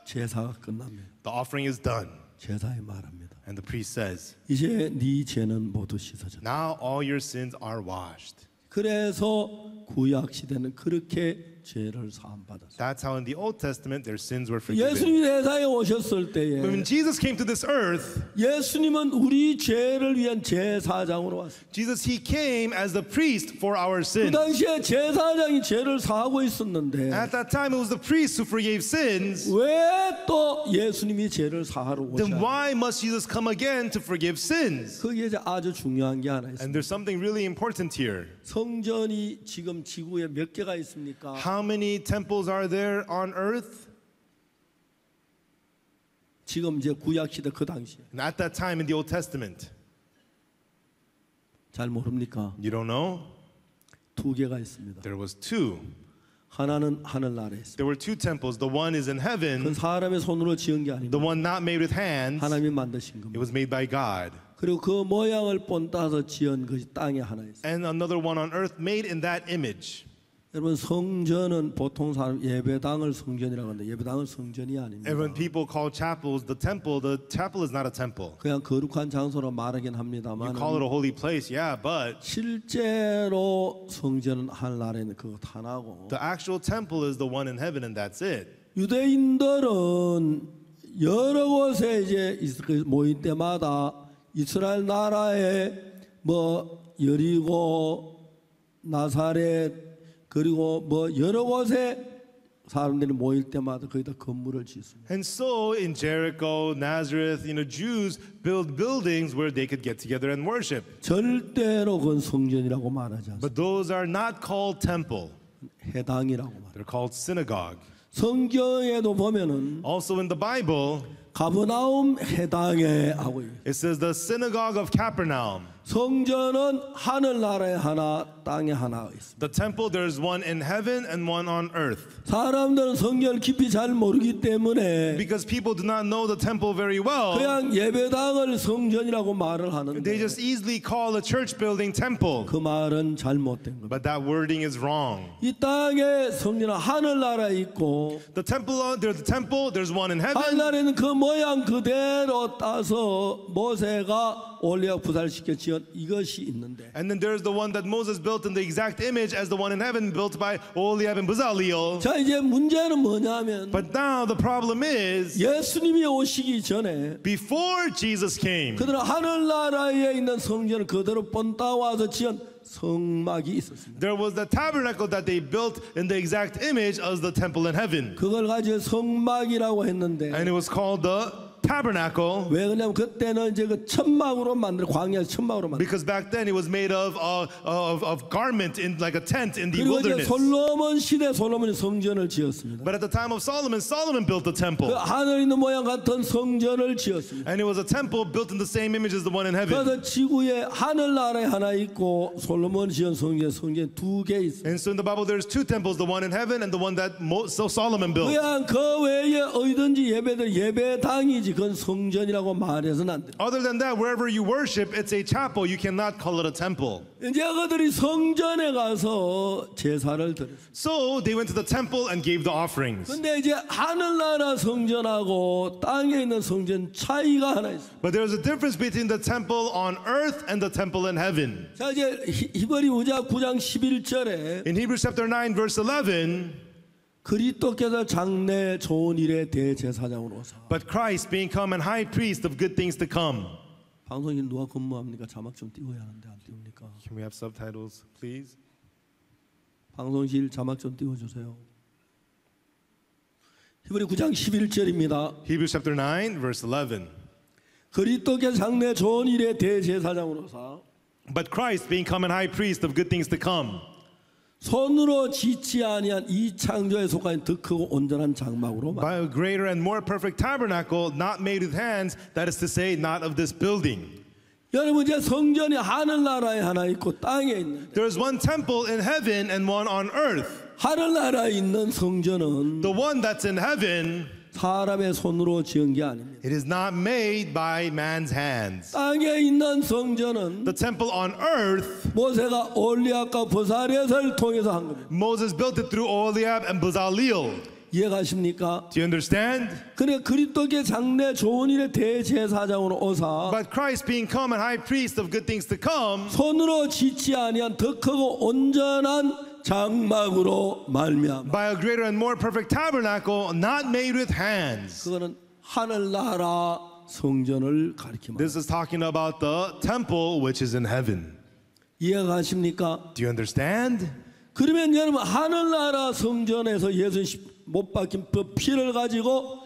제사가 끝납니다. the offering is done. 제사에 말합니다. And the priest says, 이제 네 죄는 모두 씻어졌다. now all your sins are washed. 그래서 구약 시대는 그렇게 죄를 사함 받았어요. That's how in the Old Testament their sins were forgiven. 예수님이 세상에 오셨을 때에 When Jesus came to this earth, 예수님은 우리 죄를 위한 제사장으로 왔어요. Jesus, he came as the priest for our 그 sins. 당시에 제사장이 죄를 사하고 있었는데 At that time, it was the priest who forgave sins. 왜 또 예수님이 죄를 사하러 Then 오셔야 why must Jesus come again to forgive sins? 그게 이제 아주 중요한 게 하나 있습니다. And there's something really important here. 성전이 지금 지구에 몇 개가 있습니까? How many temples are there on earth? 지금 이제 구약 시대 그 당시에 And at that time in the Old Testament, 잘 모릅니까? you don't know? 2개가 있습니다. There was two. 하나는 하늘나라에 있습니다. There were two temples. The one is in 그건 heaven, 사람의 손으로 지은 게 the 아닙니다. one not made with hands. 하나님이 만드신 It 겁니다. was made by God. 그리고 그 모양을 본따서 지은 것이 땅에 하나 있어요. And another one on earth made in that image. 여러분 성전은 보통 사람 예배당을 성전이라고 하는데 예배당은 성전이 아닙니다. And when people call chapels the chapel is not a temple. 그냥 거룩한 장소로 말하긴 You 합니다만 call it a holy place, yeah, but 실제로 성전은 하늘나라에 있는 그것 하나고 the actual temple is the one in heaven, and that's it. 유대인들은 여러 곳에 이제 모일 때마다 이스라엘 나라에 뭐 여리고 나사렛 그리고 뭐 여러 곳에 사람들이 모일 때마다 거기다 건물을 짓습니다. And so in Jericho, Nazareth, Jews build buildings where they could get together and worship. 절대로 그건 성전이라고 말하지 않습니다. But those are not called temple. 회당이라고 말해요. They're called synagogue. 성경에도 보면은 Also in the Bible, 가버나움 회당에 하고 있어요. it says the synagogue of Capernaum. 성전은 하늘나라에 하나, 땅에 하나 있습니다. The temple, there's one in heaven and one on earth. 사람들은 성경을 깊이 잘 모르기 때문에 Because people do not know the temple very well, 그냥 예배당을 성전이라고 말을 하는데 they just easily call a church building temple. 그 말은 잘못된 겁니다. But that wording is wrong. 이 땅에 성전은 하늘나라에 있고 The temple, there's a temple, there's one in heaven. 하늘나라에는 그 모양 그대로 따서 모세가 올리와 부살시켜 지은 이것이 있는데 And then there's the one that Moses built in the exact image as the one in heaven built by Oholiab and Bezaleel. 자 이제 문제는 뭐냐면 But now the problem is, 예수님이 오시기 전에 before Jesus came, 그들은 하늘나라에 있는 성전을 그대로 본따와서 지은 성막이 있었습니다. there was the tabernacle that they built in the exact image as the temple in heaven. 그걸 가지고 성막이라고 했는데 And it was called the tabernacle 왜 그러냐면 그때는 이제 그 천막으로 만들 광야에서 천막으로 만들. because back then it was made of garment in like a tent in the 그리고 이제 wilderness. 솔로몬 시대 솔로몬이 성전을 지었습니다. But at the time of Solomon, Solomon built the 그 temple. 하늘 있는 모양 같은 성전을 지었습니다. And it was a temple built in the same image as the one in heaven. 그래서 지구에 하늘나라에 하나 있고 솔로몬 지은 성전 두 개 있습니다. And so in the Bible there's two temples, the one in heaven and the one that Solomon built. 그냥 그 외에 어디든지 예배들 예배당이지 그건 성전이라고 말해서는 안 돼요. Other than that, wherever you worship, it's a chapel. You cannot call it a temple. 이제 그들이 성전에 가서 제사를 드렸어요. So they went to the temple and gave the offerings. 근데 이제 하늘나라 성전하고 땅에 있는 성전 차이가 하나 있어요. But there's a difference between the temple on earth and the temple in heaven. 자 이제 히브리우자 9장 11절에 In Hebrews chapter 9 verse 11, 그리스도께서 장래 좋은 일의 대제사장으로 오사. but Christ being come and high priest of good things to come. 방송인 누가 근무합니까? 자막 좀 띄워야 하는데 안 띄웁니까? Can we have subtitles, please? 방송실 자막 좀 띄워주세요. 히브리 9장 11절입니다. Hebrews chapter 9 verse 11. 그리스도께서 장래 좋은 일의 대제사장으로 오사. But Christ being come and high priest of good things to come. 손으로 짓지 아니한 이 창조에 속한 더 크고 온전한 장막으로 By a greater and more perfect tabernacle, not made with hands, that is to say, not of this building. 여러분 이제 성전이 하늘나라에 하나 있고 땅에 있는데 There is one temple in heaven and one on earth. 하늘나라에 있는 성전은 The one that's in heaven, 사람의 손으로 지은 게 아닙니다. it is not made by man's hands. 땅에 있는 성전은 The temple on earth, 모세가 올리압과 부사렛을 통해서 한 겁니다. Moses built it through Oholiab and Bezaleel. 이해가십니까? Do you understand? 그래 그리스도께 장래 좋은 일의 대제사장으로 오사 But Christ being come and high priest of good things to come, 손으로 짓지 아니한 더 크고 온전한 장막으로 말미암아 by a greater and more perfect tabernacle, not made with hands. 그거는 하늘나라 성전을 가리킵니다. This is talking about the temple which is in heaven. 이해가십니까? Do you understand? 그러면 여러분 하늘나라 성전에서 예수 못 박힌 그 피를 가지고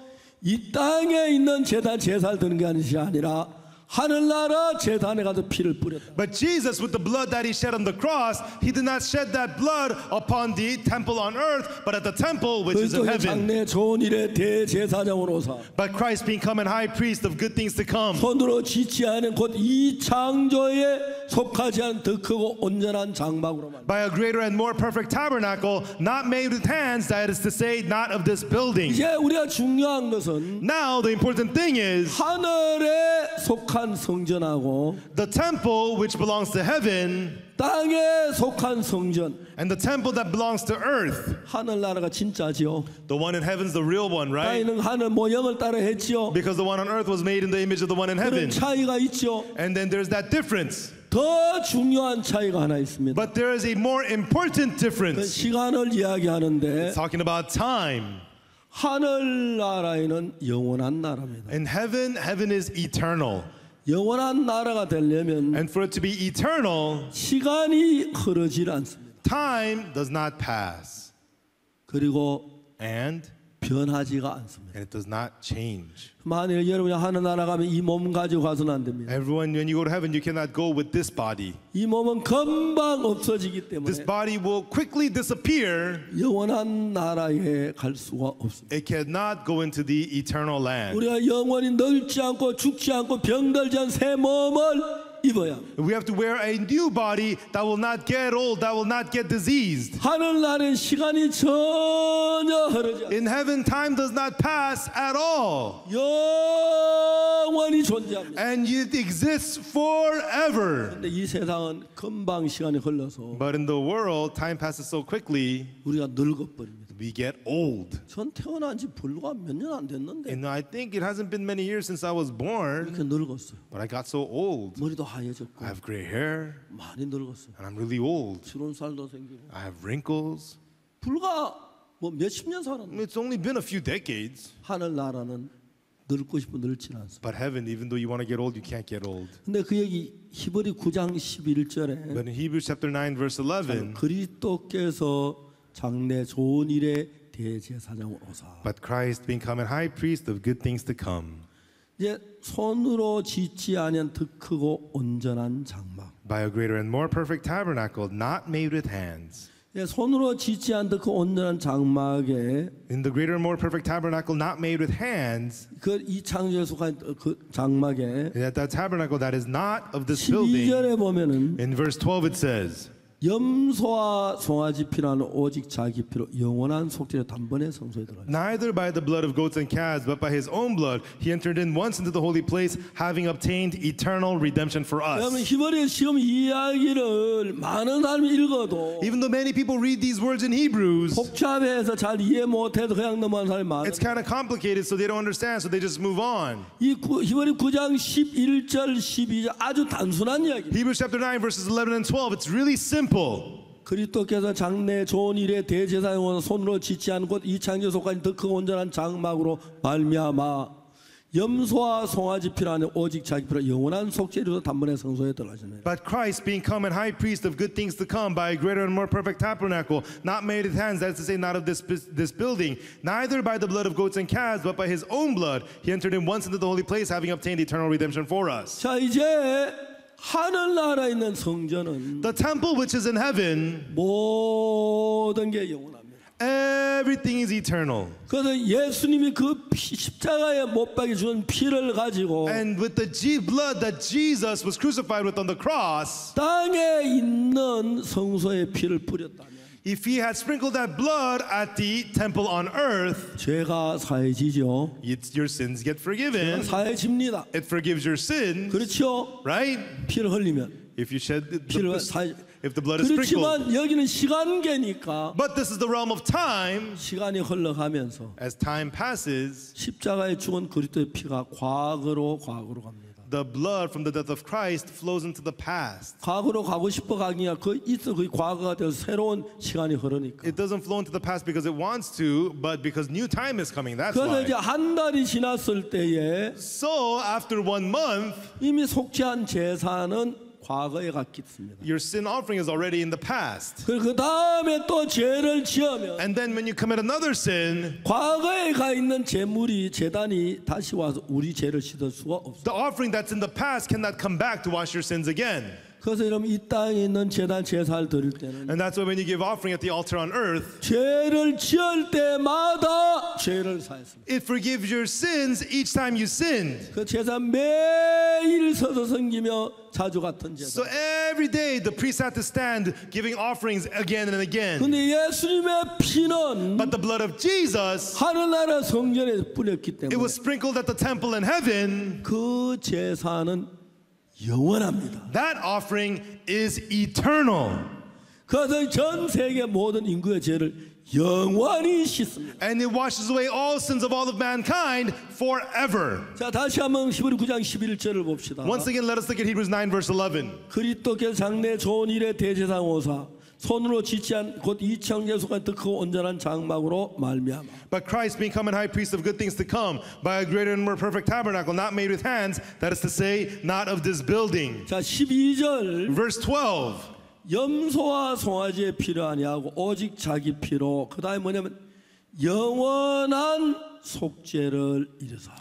이 땅에 있는 제단 제사를 드는 게 아니라 하늘나라 제단에 가서 피를 뿌렸다. But Jesus, with the blood that he shed on the cross, he did not shed that blood upon the temple on earth, but at the temple which is in 그리스도의 heaven. 장래 좋은 일의 대제사장으로 오사 But Christ being come and high priest of good things to come, 손으로 짓지 않은 곧 이 창조에 속하지 않은 더 크고 온전한 장막으로 말. by a greater and more perfect tabernacle, not made with hands, that is to say, not of this building. 이제 우리가 중요한 것은 Now, the important thing is 하늘에 속한 성전하고 the temple which belongs to heaven 땅에 속한 성전. and the temple that belongs to earth. 하늘나라가 진짜지요. The one in heaven's the real one, right? 땅에는 하늘 모형을 따라 했지요. Because the one on earth was made in the image of the one in 그런 heaven. 차이가 있죠. And then there's that difference. 더 중요한 차이가 하나 있습니다. But there is a more important 그 difference. 시간을 이야기하는데 It's talking about time. 하늘나라에는 영원한 나라입니다. In heaven, heaven is eternal. 영원한 나라가 되려면 And for it to be eternal, 시간이 흐르질 않습니다. time does not pass. 그리고 And 변하지가 않습니다. and it does not change. 만일 여러분이 하늘나라 가면 이 몸 가지고 가서는 안 됩니다. Everyone, when you go to heaven, you cannot go with this body. 이 몸은 금방 없어지기 This 때문에 body will quickly disappear. 영원한 나라에 갈 수가 없습니다. It cannot go into the eternal land. 우리가 영원히 늙지 않고 죽지 않고 병들지 않은 새 몸을 입어야 합니다. We have to wear a new body that will not get old, that will not get diseased. 하늘나라의 시간이 전혀 흐르지 않습니다. In heaven, time does not pass at all. 영원히 존재합니다. And it exists forever. 근데 이 세상은 금방 시간이 흘러서 But in the world, time passes so quickly, 우리가 늙어버립니다. we get old. 전 태어난 지 불과 몇 년 안 됐는데 And I think it hasn't been many years since I was born, 이렇게 늙었어요. but I got so old. 머리도 하얘졌고 I have gray hair, 많이 늙었어요. and I'm really old. 주름살도 생기고 I have wrinkles. 불과 뭐 몇십 년 살았는데 It's only been a few decades. 하늘나라는 늙고 싶어 늙지는 않습니다. But heaven, even though you want to get old, you can't get old. 근데 그 얘기 히브리 9장 11절에 But in Hebrews chapter 9, verse 11, 그리스도께서 장래 좋은 일에 대제사장 오사 but Christ being come and high priest of good things to come, 이제 손으로 짓지 아니한 더 크고 온전한 장막 by a greater and more perfect tabernacle, not made with hands. 이제 손으로 짓지 않은 더 크고 온전한 장막에 In the greater and more perfect tabernacle, not made with hands, 그 이 창조에 속한 그 장막에 that tabernacle that is not of this building. 12절에 보면은 In verse 12 it says, 염소와 송아지 피라는 오직 자기 피로 영원한 속죄로 단번에 성소에 들어가요. neither by the blood of goats and calves, but by his own blood, he entered in once into the holy place, having obtained eternal redemption for 여러분 us. 히브리 시험 이야기를 많은 사람이 읽어도 Even though many people read these words in Hebrews, 복잡해서 잘 이해 못해서 그냥 넘어가는 사람이 많아요. it's kind of complicated, so they don't understand, so they just move on. 이 히브리 9장 11절 12절 아주 단순한 이야기. Hebrews chapter 9, verses 11 and 12, it's really simple. 그리스도께서 장래 좋은 일에 대제사장으로 손으로 짓지 않은 곳 이 창조 속까지 더 크고 온전한 장막으로 말미암아 염소와 송아지 피로 안에 오직 자기 피로 영원한 속죄로 단번에 성소에 들어가시네. But Christ, being come and high priest of good things to come, by a greater and more perfect tabernacle, not made with hands, that is to say, not of this building, neither by the blood of goats and calves, but by his own blood, he entered in once into the holy place, having obtained eternal redemption for us. 자 이제 하늘나라에 있는 성전은 The temple which is in heaven, 모든 게 영원합니다. everything is eternal. 그래서 예수님이 그 십자가에 못 박혀 준 피를 가지고 And with the blood that Jesus was crucified with on the cross, 땅에 있는 성소에 피를 뿌렸다면 if he had sprinkled that blood at the temple on earth, 죄가 사해지죠. your sins get forgiven. 사해집니다. It forgives your sins, 그렇죠. right? 피를 흘리면 If you shed 피를 사해. if the blood is sprinkled. 그렇지만 여기는 시간계니까 But this is the realm of time. 시간이 흘러가면서 As time passes, 십자가에 죽은 그리스도의 피가 과거로 갑니다. the blood from the death of Christ flows into the past. 과거로 가고 싶어 가기가 그 있어 그 과거가 되어서 새로운 시간이 흐르니까. It doesn't flow into the past because it wants to, but because new time is coming. That's 그래서 why. 이제 한 달이 지났을 때에 So after 1 month, 이미 속죄한 제사는 과거에 갔겠습니다. your sin offering is already in the past. 그 다음에 또 죄를 지으면 And then when you commit another sin, 과거에 가 있는 제물이 제단이 다시 와서 우리 죄를 씻을 수가 없어요. the offering that's in the past cannot come back to wash your sins again. 그래서 여러분 이 땅에 있는 제단 제사를 드릴 때는 And that's why when you give offering at the altar on earth, 죄를 지을 때마다 죄를 사했습니다. it forgives your sins each time you sinned. 그 제사 매일 서서 섬기며 자주 같은 제사. So every day the priest had to stand giving offerings again and again. 근데 예수님의 피는 But the blood of Jesus, 하늘나라 성전에 뿌렸기 it 때문에 was sprinkled at the temple in heaven. 그 제사는 영원합니다. That offering is eternal. 그래서 전 세계 모든 인구의 죄를 영원히 씻습니다. And it washes away all sins of all of mankind forever. 자 다시 한번 히브리 9장 11절을 봅시다. Once again, let us look at Hebrews 9 verse 11. 그리스도께서 장래 좋은 일에 대제사장 오사 손으로 짓지 않은 곧 이창조 속한 더 크고 온전한 장막으로 말미암아. But Christ being come and high priest of good things to come, by a greater and more perfect tabernacle, not made with hands, that is to say, not of this building. 자 12절 Verse 12. 염소와 송아지의 피를 아니하고 오직 자기 피로 그 다음에 뭐냐면 영원한 속죄를 이루사.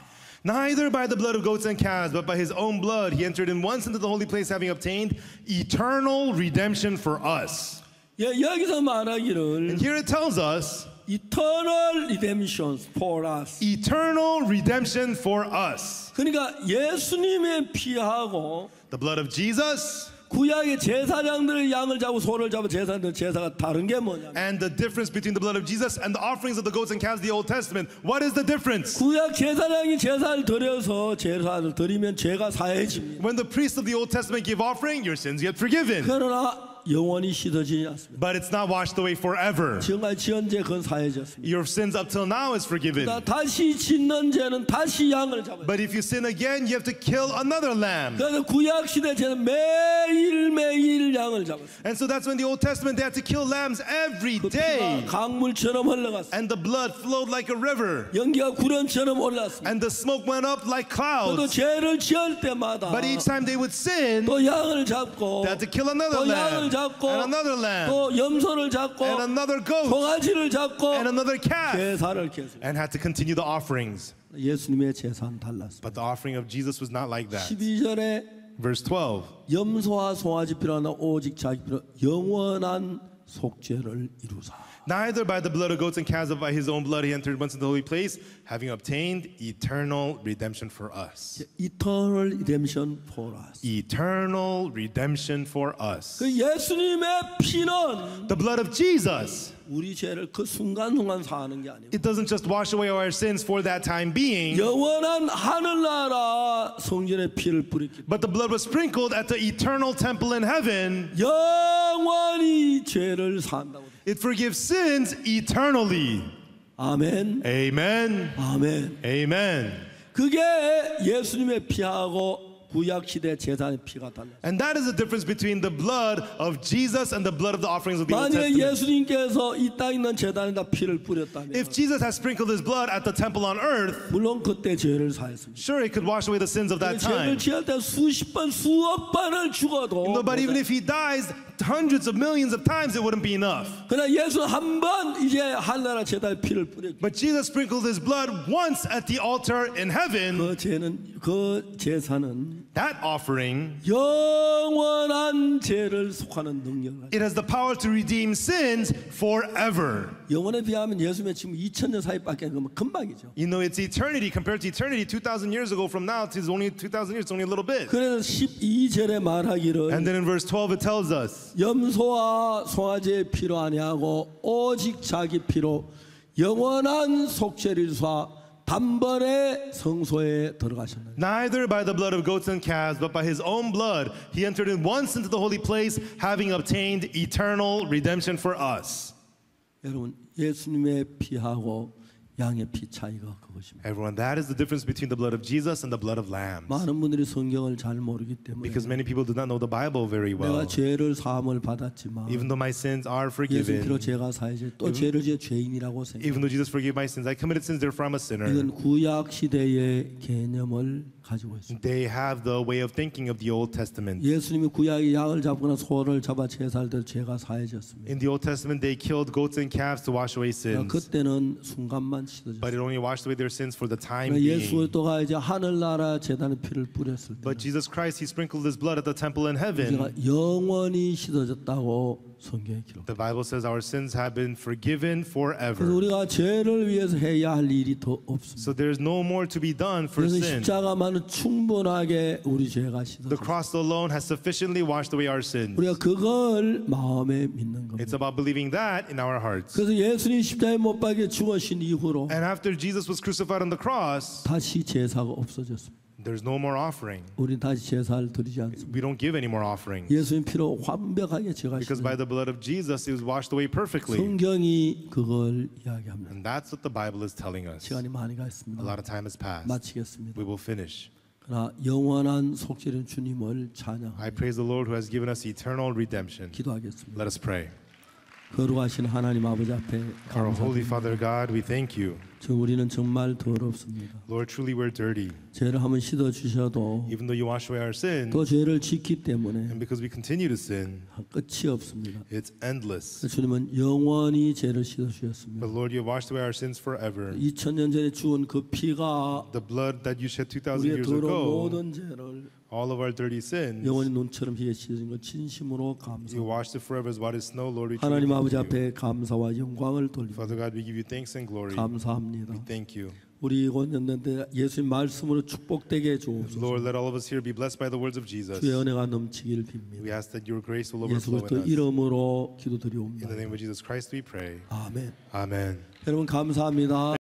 Neither by the blood of goats and calves, but by his own blood, he entered in once into the holy place, having obtained eternal redemption for us. 예, 여기서 말하기를 And here it tells us eternal redemption for us. eternal redemption for us. 그러니까 예수님의 피하고 The blood of Jesus 구약의 제사장들의 양을 잡고 소를 잡고 제사가 다른 게 뭐냐면 and the difference between the blood of Jesus and the offerings of the goats and calves of the Old Testament. What is the difference? 구약 제사장이 제사를 드려서 제사를 드리면 죄가 사해집니다. When the priests of the Old Testament give offering, your sins get forgiven. 그러나 영원히 씻어지지 않습니다. But it's not washed away forever. 지금까지 지은 죄 그건 사해졌습니다. Your sins up till now is forgiven. 그러니까 다시 짓는 죄는 다시 양을 잡아요. But if you sin again, you have to kill another lamb. 그래서 구약 시대 죄는 매일 양을 잡았어요. And so that's when the Old Testament they had to kill lambs every 그 day. 피가 강물처럼 흘러갔어요. And the blood flowed like a river. 연기가 구름처럼 올랐습니다. And the smoke went up like 또 clouds. 죄를 지을 때마다 But each time they would sin, 또 양을 잡고 they had to kill another 또 양을 lamb. 잡고 And another lamb. 또 염소를 잡고 And another goat. 송아지를 잡고 And another calf. 제사를 계속. And had to continue the offerings. 예수님의 제사는 달랐습니다. But the offering of Jesus was not like that. 12절에 Verse 12. 염소와 송아지 피로 하나 오직 자기 피로 영원한 속죄를 이루사. Neither by the blood of goats and calves, but by his own blood he entered once into the holy place, having obtained eternal redemption for us. Eternal redemption for us. Eternal redemption for us. 그 예수님의 피는 The blood of Jesus. 우리 죄를 그 순간순간 사하는 게 아니고 It doesn't just wash away our sins for that time being, 영원한 하늘나라 성전의 피를 뿌렸기 but the blood was sprinkled at the eternal temple in heaven. 영원히 죄를 사한다고. It forgives sins eternally. 아멘. Amen. 아멘. Amen. 그게 예수님의 피하고 구약 시대 제사의 피가 달라요. And that is the difference between the blood of Jesus and the blood of the offerings of the Old 만약에 Testament. 예수님께서 이 땅에 있는 제단에다 피를 뿌렸다면 If Jesus has sprinkled his blood at the temple on earth, 물론 그때 죄를 사했습니다. sure, it could wash away the sins of that 죄를 time. 지을 때 수십 번 수억 번을 죽어도 No, but even if he dies hundreds of millions of times, it wouldn't be enough. 그러나 예수 한 번 이제 하늘나라 제단에 피를 뿌렸기 But Jesus sprinkled his blood once at the altar in heaven. 그 죄는 그 제사는 That offering, 영원한 죄를 속하는 능력을 it has the power to redeem sins forever. 영원에 비하면 예수님의 지금 2000년 사이밖에 그러면 금방이죠. You know, it's eternity compared to eternity. 2,000 years ago from now, it's only 2,000 years. It's only a little bit. 그래서 12절에 말하기를 And then in verse 12, it tells us, 염소와 송아지의 피로 아니하고 오직 자기 피로 영원한 속죄를 쏴 단번에 성소에 들어가셨나니. neither by the blood of goats and calves, but by his own blood, he entered in once into the holy place, having obtained eternal redemption for us. 여러분 예수님의 피하고 양의 피 차이가 그것입니다. Everyone, that is the difference between the blood of Jesus and the blood of lambs. 많은 분들이 성경을 잘 모르기 때문에 Because many people do not know the Bible very 내가 well. 죄를 사함을 받았지만 Even though my sins are 예수 피로 forgiven, 죄가 사해지 또 죄를 지어 죄인이라고 생각. even though Jesus forgave my sins, I committed sins, therefore I'm a sinner. 이건 구약 시대의 개념을 가지고 있습니다. They have the way of thinking of the Old Testament. 예수님이 구약의 양을 잡거나 소를 잡아 제사할 때 죄가 사해졌습니다. In the Old Testament, they killed goats and calves to wash away sins. 그때는 순간만 씻어졌어요. But it only washed away their sins for the time 예수 being. 또가 이제 하늘나라 제단에 피를 뿌렸을 때 But Jesus Christ, he sprinkled his blood at the temple in heaven. 우리가 영원히 씻어졌다고 성경에 기록. The Bible says our sins have been forgiven 그래서 forever. 우리가 죄를 위해서 해야 할 일이 더 없습니다. So there's no more to be done for 그래서 sin. 십자가만은 충분하게 우리 죄가 The 씻어졌어요. cross alone has sufficiently washed away our sins. 우리가 그걸 마음에 믿는 겁니다. It's about believing that in our hearts. 그래서 예수님 십자가에 못 박혀 죽으신 이후로 And after Jesus was crucified on the cross, 다시 제사가 없어졌습니다. there's no more offering. 우리 다시 제사를 드리지 않습니다. We don't give any more offerings. 예수님 피로 완벽하게 제가 Because by the blood of Jesus, it was washed away perfectly. 성경이 그걸 이야기합니다. And that's what the Bible is telling us. 시간이 많이 가 A 있습니다. lot of time has passed. 마치겠습니다. We will finish. 그러나 영원한 속죄는 주님을 찬양하며 I praise the Lord who has given us eternal redemption. 기도하겠습니다. Let us pray. 거룩하신 하나님 아버지 앞에 Our Holy 감사합니다. Father God, we thank you. 우리는 정말 더럽습니다. Lord, truly we're dirty. 죄를 한번 씻어 주셔도 Even though you wash away our sin, 또 죄를 짓기 때문에 and because we continue to sin, 끝이 없습니다. it's endless. 주님은 영원히 죄를 씻어 주셨습니다. But Lord, you have washed away our sins forever. 2000년 전에 주은 그 피가 The blood that you shed 2,000 우리의 years 더러운 ago, 모든 죄를 all of our dirty sins, 영원히 눈처럼 희게 씻어준 것 진심으로 you 감사합니다. washed it forever as white as snow. Lord, we truly 하나님 thank 아버지 you. 앞에 감사와 영광을 돌립니다. Father God, we give you thanks and glory. 감사합니다. We thank you. 우리 이곳 있는데 예수님 말씀으로 축복되게 해주옵소서. Lord, let all of us here be blessed by the words of Jesus. 주의 은혜가 넘치길 빕니다. We ask that your grace will 예수 overflow 그리스도 in us. 이름으로 In 기도드리옵니다. the name of Jesus Christ we pray. 아멘. Amen. 여러분 감사합니다.